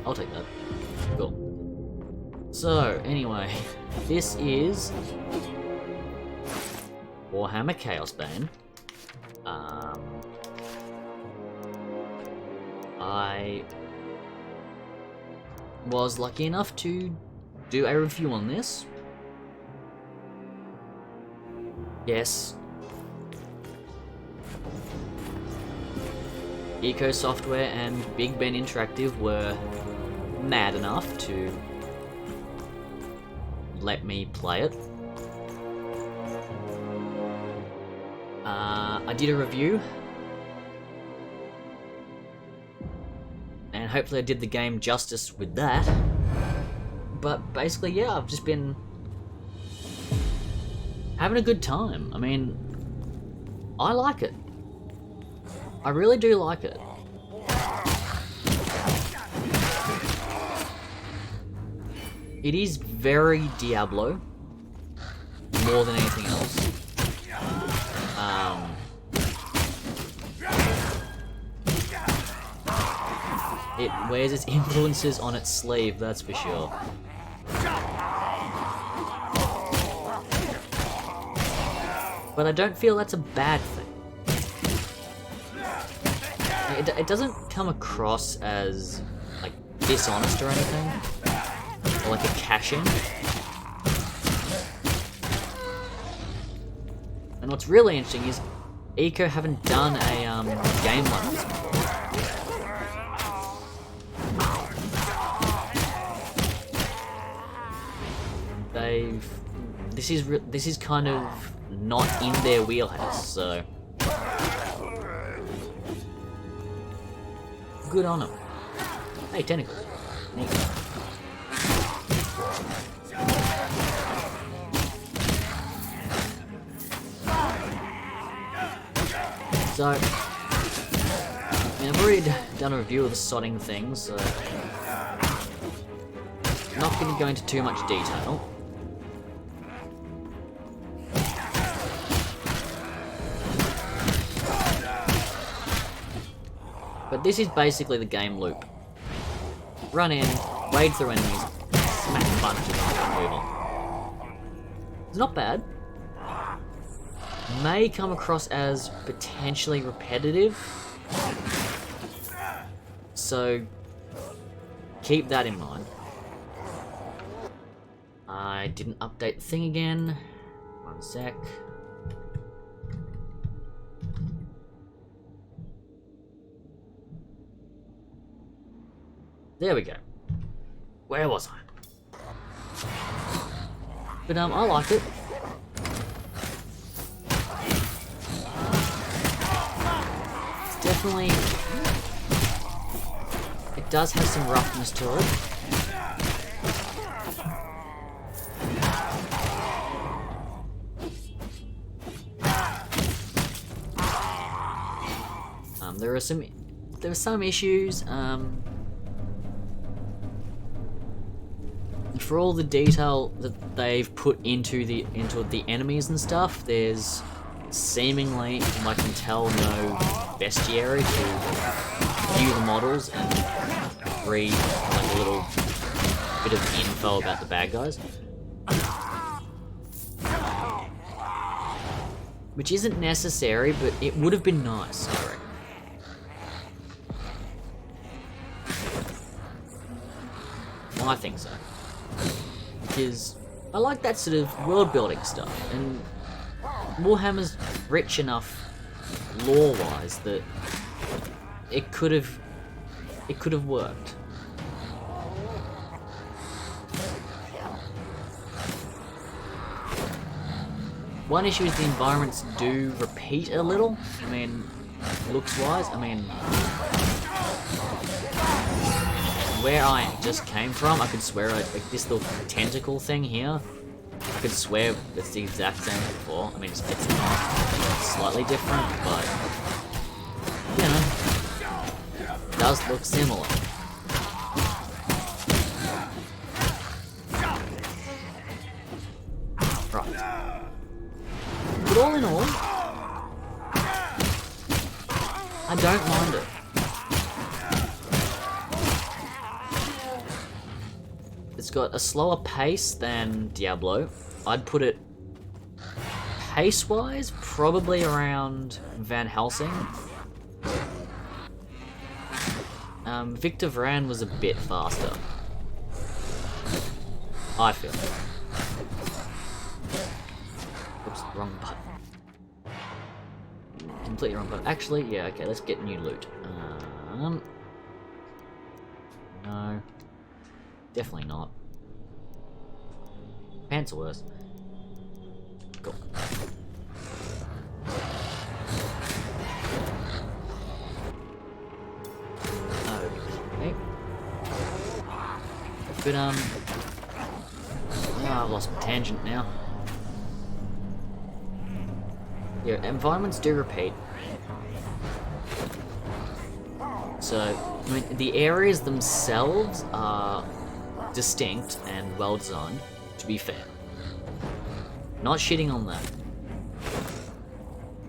I'll take that. Cool. So, anyway, this is Warhammer Chaosbane. I was lucky enough to do a review on this. Yes. Eco Software and Big Ben Interactive were mad enough to let me play it. I did a review, and hopefully I did the game justice with that. But basically, yeah, I've just been having a good time. I mean, I like it. I really do like it. It is very Diablo, more than anything else. It wears its influences on its sleeve, that's for sure. But I don't feel that's a bad thing. It doesn't come across as, like, dishonest or anything. Or like a cash-in. And what's really interesting is Eco haven't done a game like this before. This is kind of not in their wheelhouse, so good on them. Hey, tentacles. Neat. So, I mean, I've already done a review of the sodding thing, so not going to go into too much detail. But this is basically the game loop. Run in, wade through enemies, smack a bunch of them, and move on. It's not bad. May come across as potentially repetitive. So, keep that in mind. I didn't update the thing again. One sec. There we go. Where was I? But I like it. definitely... It does have some roughness to it. There are some issues. For all the detail that they've put into the enemies and stuff, there's seemingly, from what I can tell, no bestiary to view the models and read like a little bit of info about the bad guys. Which isn't necessary, but it would have been nice, I reckon. Well, I think so. Because I like that sort of world building stuff, and Warhammer's rich enough lore-wise that it could have worked. One issue is the environments do repeat a little. I mean, looks-wise. I mean, where I just came from, I could swear like this little tentacle thing here. I could swear it's the exact same as before. I mean, it's not slightly different, but you know, it does look similar. Right. But all in all, I don't mind it. It's got a slower pace than Diablo. I'd put it pace-wise probably around Van Helsing. Victor Vran was a bit faster, I feel. Oops, wrong button. Completely wrong button. Actually, yeah, okay, let's get new loot. No. Definitely not. Pants are worse. Cool. Okay. But, I've lost my tangent now. Yeah, environments do repeat. So, I mean, the areas themselves are distinct and well designed, to be fair. Not shitting on that.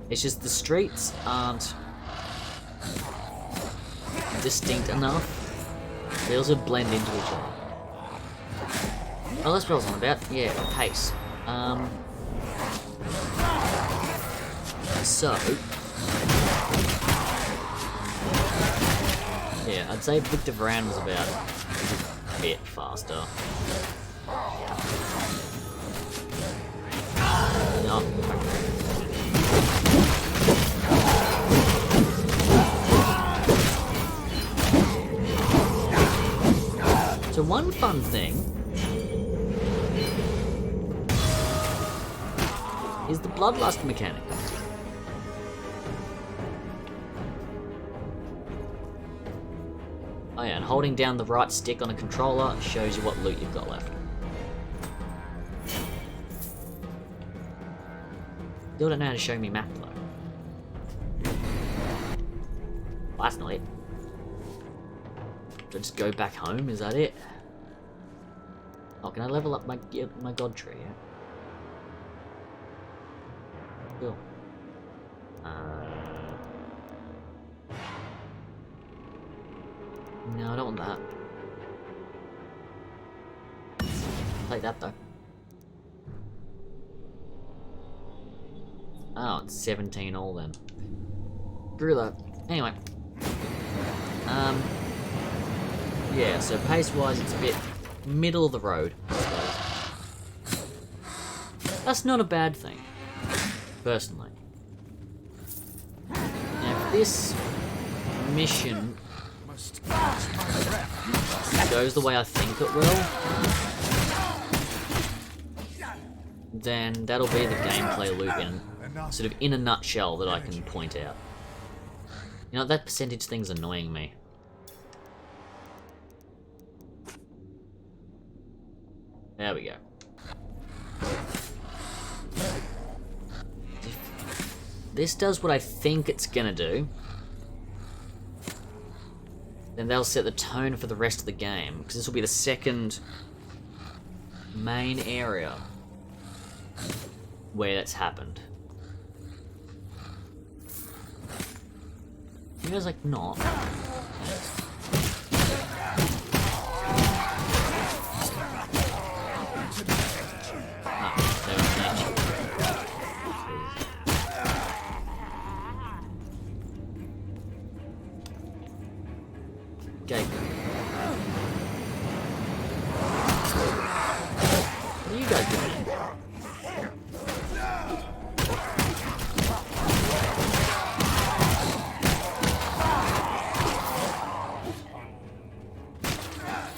It's just the streets aren't distinct enough. They also blend into each other. Oh, that's what I was on about. Yeah, pace. So, yeah, I'd say Victor Vran was about a bit faster. No, so one fun thing is the bloodlust mechanic. Oh yeah, and holding down the right stick on a controller shows you what loot you've got left. Still don't know how to show me map though. Well, that's not it. Do I just go back home? Is that it? Oh, can I level up my god tree? Yeah? Cool. No, I don't want that. Take that though. Oh, it's 17 all then. Screw that. Anyway. Yeah, so pace-wise it's a bit middle of the road, I suppose. That's not a bad thing, personally. Now, if this mission goes the way I think it will, then that'll be the gameplay loop in sort of in a nutshell that I can point out. You know, that percentage thing's annoying me. There we go. If this does what I think it's gonna do, then they'll set the tone for the rest of the game, because this will be the second main area where that's happened. You guys like not? Okay. What are you guys doing?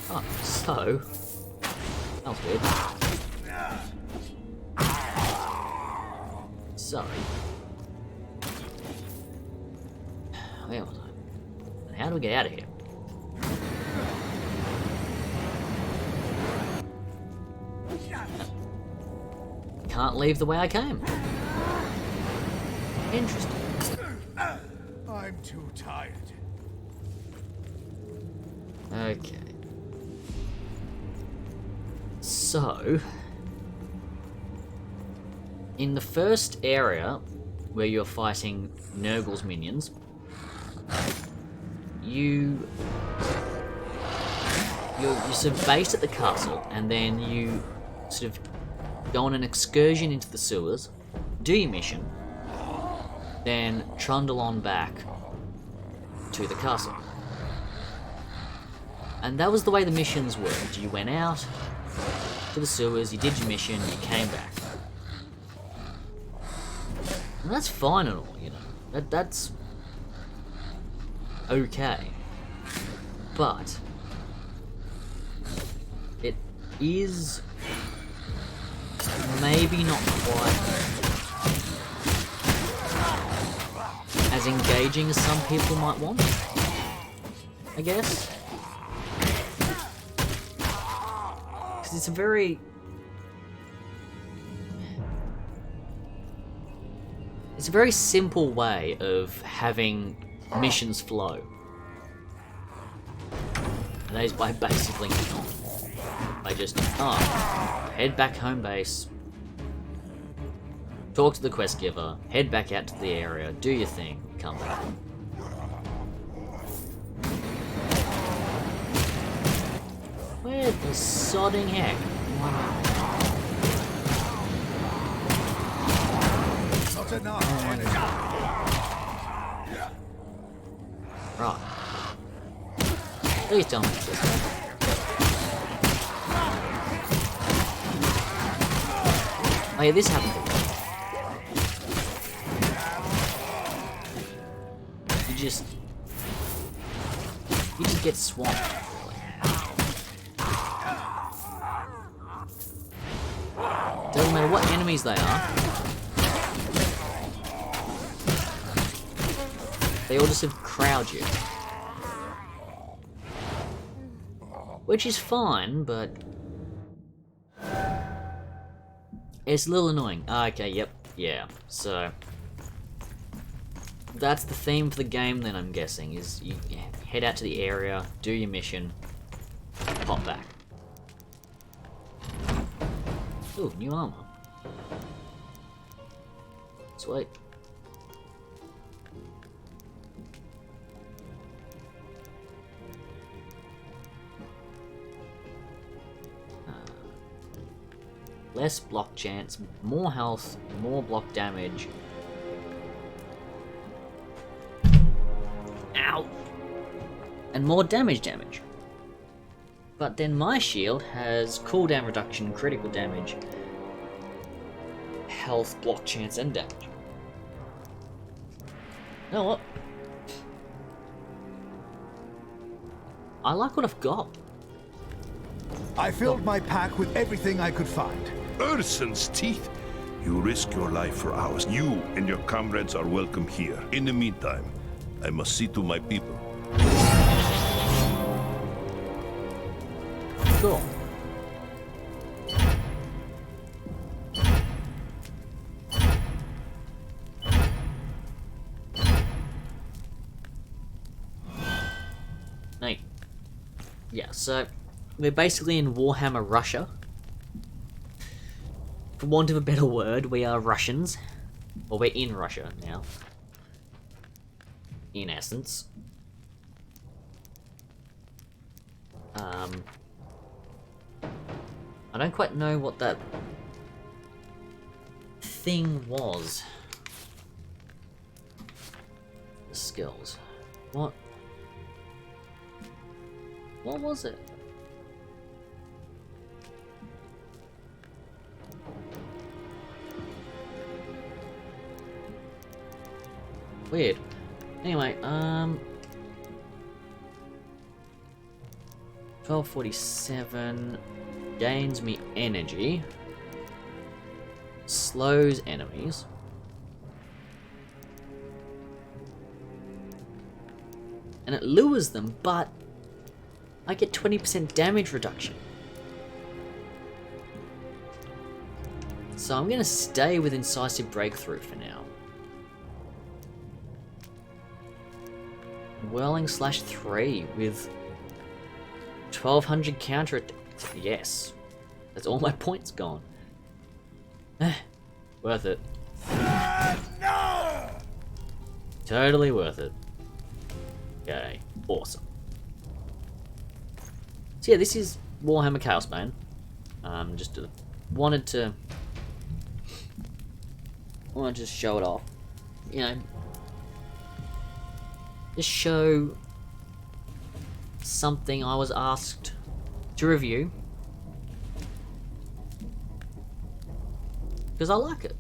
Oh, so that was weird. So where was I? How do we get out of here? Can't leave the way I came. Interesting. I'm too tired. Okay. So, in the first area where you're fighting Nurgle's minions, you're sort of based at the castle, and then you sort of go on an excursion into the sewers, do your mission, then trundle on back to the castle. And that was the way the missions worked. You went out to the sewers, you did your mission, you came back. And that's fine and all, you know. That's okay. But it is maybe not quite as engaging as some people might want, I guess. Because it's a very... it's a very simple way of having missions flow. And that is by basically by just, head back home base, talk to the quest giver, head back out to the area, do your thing, come back. Where the sodding heck? Not enough energy. Right. Please tell me this way. Oh yeah, this happened a lot. You just get swamped. Doesn't matter what enemies they are. They all just sort of crowd you. Which is fine, but it's a little annoying. Okay, yep, yeah. So that's the theme for the game then, I'm guessing, is you head out to the area, do your mission, pop back. Ooh, new armor. Sweet. Less block chance, more health, more block damage. Ow! And more damage. But then my shield has cooldown reduction, critical damage, health, block chance, and damage. You know what? I like what I've got. I filled my pack with everything I could find. Urson's teeth! You risk your life for ours. You and your comrades are welcome here. In the meantime, I must see to my people. Cool. Neat. Yeah, so we're basically in Warhammer Russia. For want of a better word, we are Russians. Well, we're in Russia now. In essence. I don't quite know what that thing was. The skills. What was it? Weird. Anyway, 1247 gains me energy, slows enemies, and it lures them, but I get 20% damage reduction. So I'm gonna stay with Incisive Breakthrough for now. Whirling /3 with 1200 counter. Yes. That's all my points gone. Worth it. Totally worth it. Okay. Awesome. So yeah, this is Warhammer Chaosbane. Just wanted to just show it off. You know, just show something I was asked to review because I like it.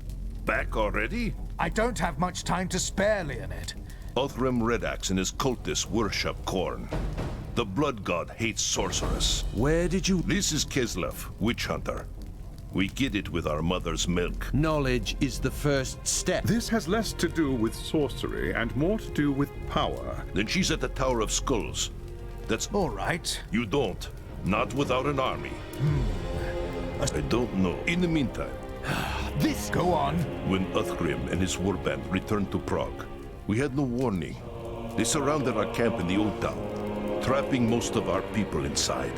Back already? I don't have much time to spare, Leonid. Othram Redax and his cultists worship Khorne. The blood god hates sorceress. Where did you... This is Kislev, witch hunter. We get it with our mother's milk. Knowledge is the first step. This has less to do with sorcery and more to do with power. Then she's at the Tower of Skulls. That's... All right. You don't. Not without an army. I don't know. In the meantime, This. Go on. when Uthgrim and his warband returned to Prague, we had no warning. They surrounded our camp in the old town, trapping most of our people inside.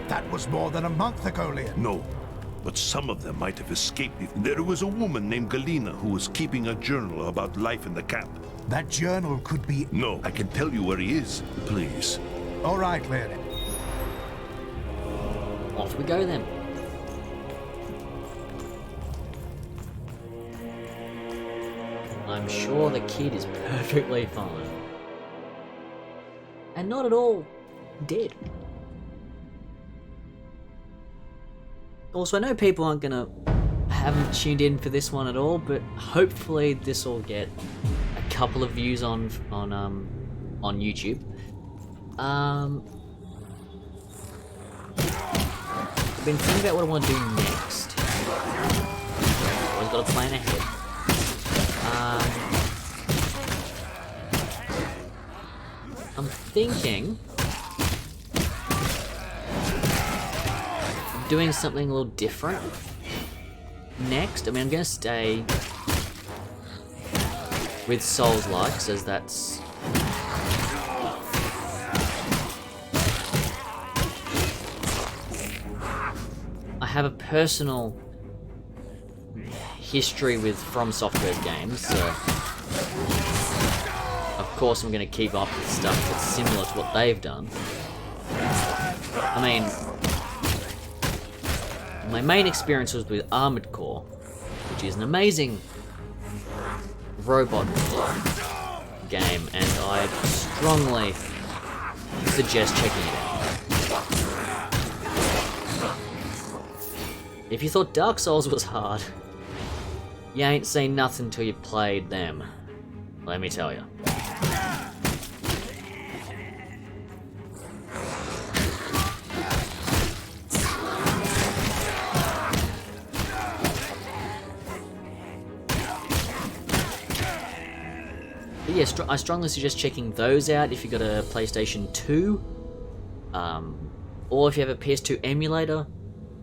That was more than a month ago, Leonid. No, but some of them might have escaped. There was a woman named Galina who was keeping a journal about life in the camp. That journal could be... No, I can tell you where he is. Please. All right, Leonid. Off we go then. I'm sure the kid is perfectly fine. And not at all dead. Also, I know people aren't gonna haven't tuned in for this one at all, but hopefully this will get a couple of views on YouTube. I've been thinking about what I want to do next. Always got a plan ahead. I'm thinking of doing something a little different next. I mean, I'm going to stay with Souls-like, as that's... I have a personal history with From Software's games, so of course I'm going to keep up with stuff that's similar to what they've done. I mean, my main experience was with Armored Core, which is an amazing robot game, and I strongly suggest checking it out. If you thought Dark Souls was hard, you ain't seen nothing till you played them. Let me tell you. But yeah, I strongly suggest checking those out if you've got a PlayStation 2. Or if you have a PS2 emulator,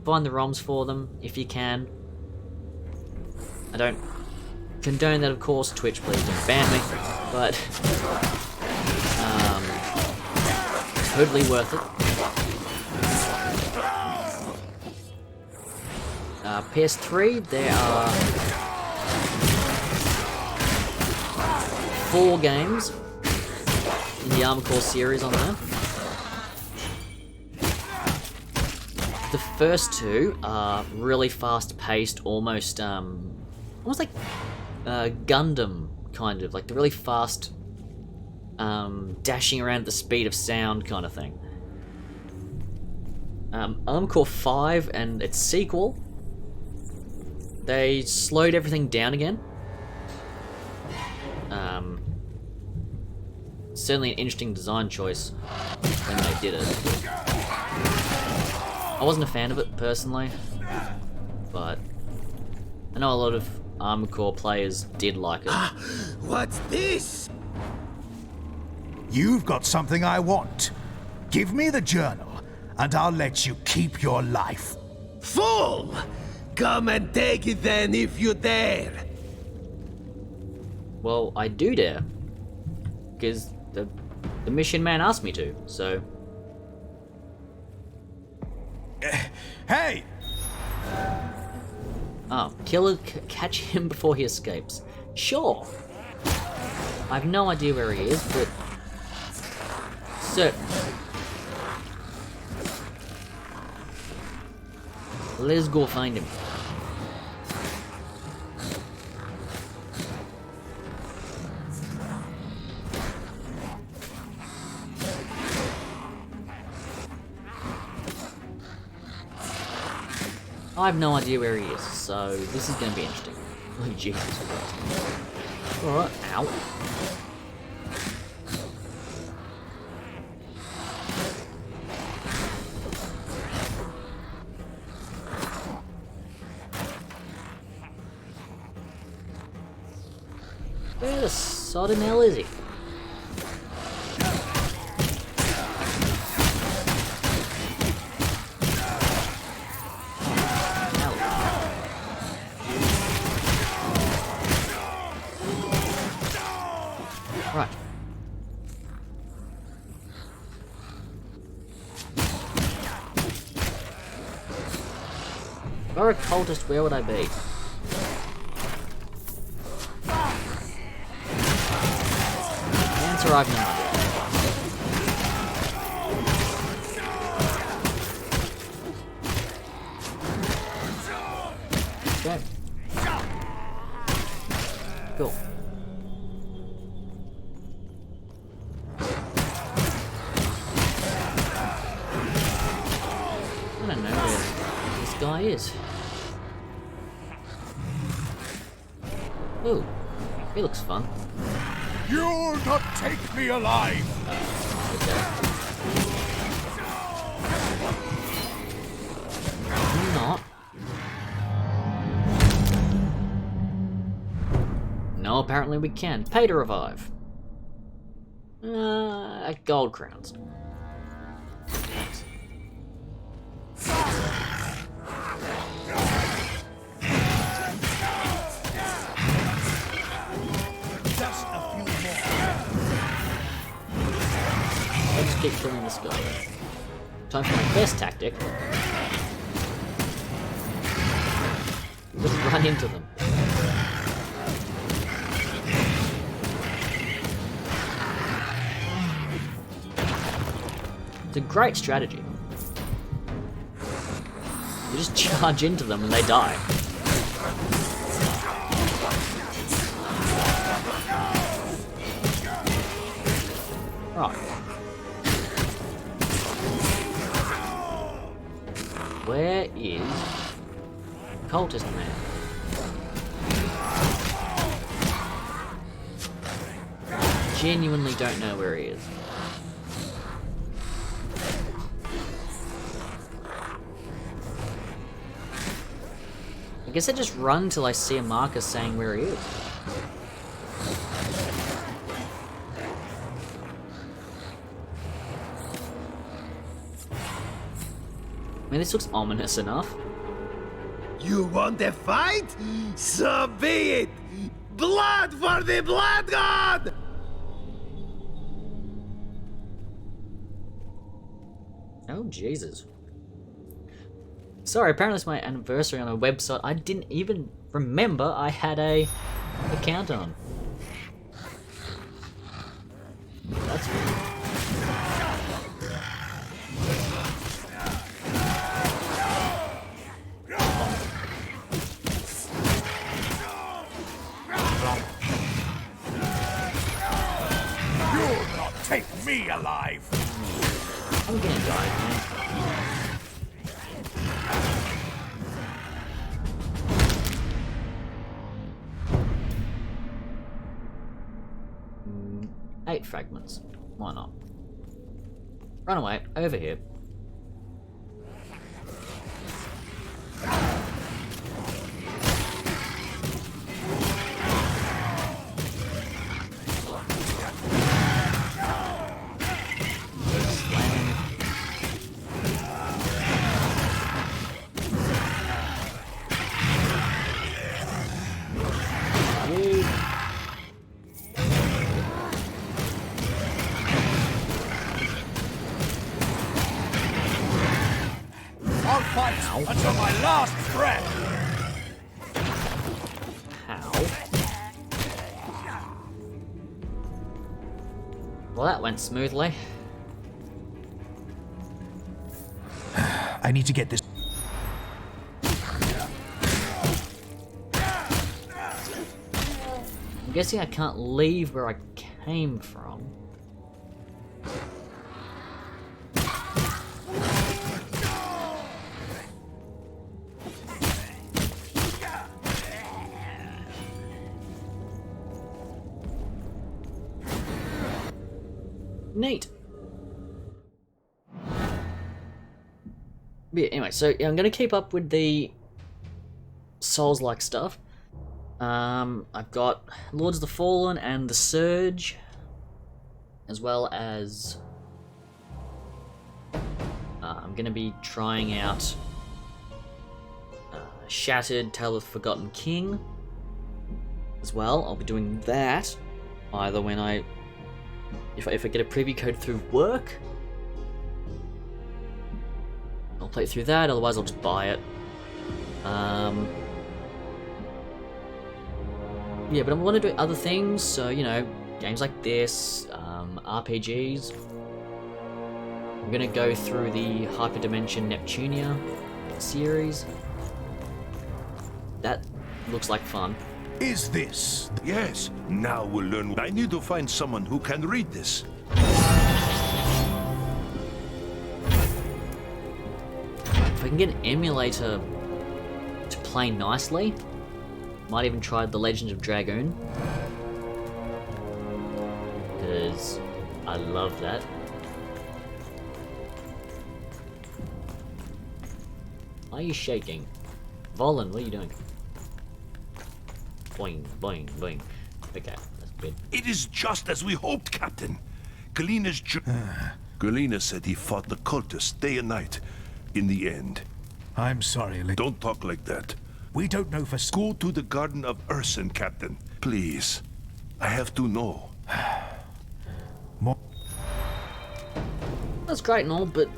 find the ROMs for them if you can. I don't condone that, of course. Twitch, please don't ban me. But totally worth it. PS3, there are 4 games in the Armored Core series on there. The first 2 are really fast-paced, almost like Gundam, kind of. Like the really fast, dashing around at the speed of sound kind of thing. Armored Core 5 and its sequel, they slowed everything down again. Certainly an interesting design choice when they did it. I wasn't a fan of it personally, but I know a lot of Armored Core players did like it. What's this? You've got something I want. Give me the journal, and I'll let you keep your life. Fool! Come and take it then if you dare. Well, I do dare, because the mission man asked me to, so... Hey! Oh, catch him before he escapes. Sure. I have no idea where he is, but... certainly. Let's go find him. I have no idea where he is, so this is going to be interesting. Oh, Jesus Christ. Alright, ow. Where the sod in hell is he? Right. If I were a cultist, where would I be? Answer, I've no idea. Okay. Cool. I don't know where this guy is. Ooh, he looks fun. You'll not take me alive! Okay. Not. No, apparently we can. Pay to revive. Gold crowns. Thanks. Just a few more. Let's keep killing this guy. Time for my best tactic. Just run into them. It's a great strategy. You just charge into them and they die. Right. Where is Cultist Man? Genuinely don't know where he is. I guess I just run till I see a marker saying where he is. I mean, this looks ominous enough. You want a fight? So be it! Blood for the Blood God! Oh, Jesus. Sorry, apparently it's my anniversary on a website I didn't even remember I had a account on. That's weird. You'll not take me alive! I'm gonna die, man. Eight fragments. Why not? Run away. Over here. I'll fight until my last breath! How? Well, that went smoothly. I need to get this. I'm guessing I can't leave where I came from. Neat. But yeah, anyway, so yeah, I'm gonna keep up with the Souls-like stuff. I've got Lords of the Fallen and the Surge, as well as I'm gonna be trying out Shattered, Tale of the Forgotten King as well. I'll be doing that either when if I get a preview code through work, I'll play through that, otherwise I'll just buy it. Yeah, but I want to do other things, so, you know, games like this, RPGs. I'm gonna go through the Hyperdimension Neptunia series. That looks like fun. Is this? Yes, now we'll learn. I need to find someone who can read this. If I can get an emulator to play nicely, might even try The Legend of Dragoon, because I love that. Why are you shaking? Volan, what are you doing? Boing, boing, boing. Okay, that's good. It is just as we hoped, Captain. Galina's Galina said he fought the cultists day and night. In the end. I'm sorry, Don't talk like that. we don't know for Go to the Garden of Urson, Captain. Please. I have to know. more. That's great and all, but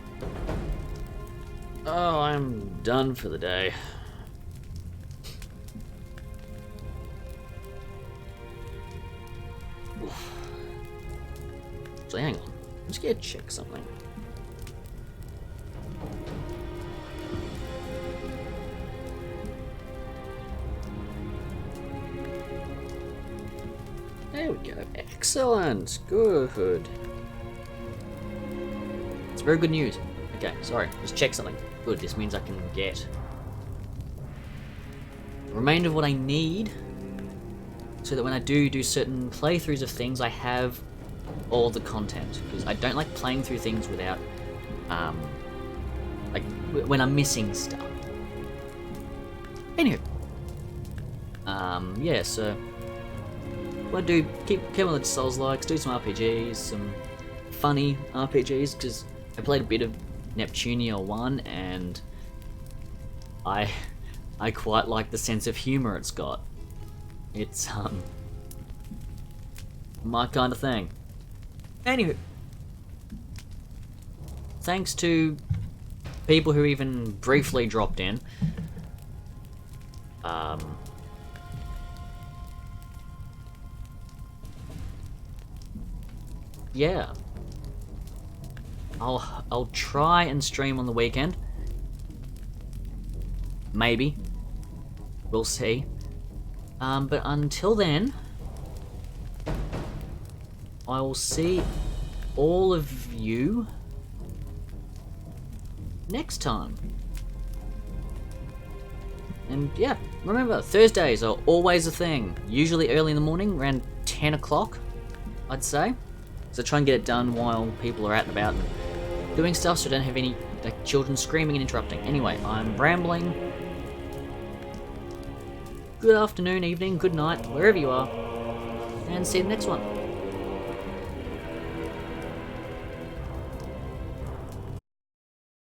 oh, I'm done for the day. So hang on, I'm just gonna check something. There we go. Excellent. Good. It's very good news. Okay, sorry. Just check something. Good. This means I can get the remainder of what I need, so that when I do certain playthroughs of things, I have all the content. Because I don't like playing through things without, like when I'm missing stuff. Anywho, yeah. So. What I do, keep on the Souls-likes, do some RPGs, some funny RPGs, because I played a bit of Neptunia 1, and I quite like the sense of humor it's got. It's my kind of thing. Anywho, thanks to people who even briefly dropped in. Yeah. I'll try and stream on the weekend. Maybe. We'll see. But until then, I will see all of you next time. And yeah, remember, Thursdays are always a thing. Usually early in the morning, around 10 o'clock, I'd say. So try and get it done while people are out and about and doing stuff, so I don't have any children screaming and interrupting. Anyway, I'm rambling. Good afternoon, evening, good night, wherever you are. And see you in the next one.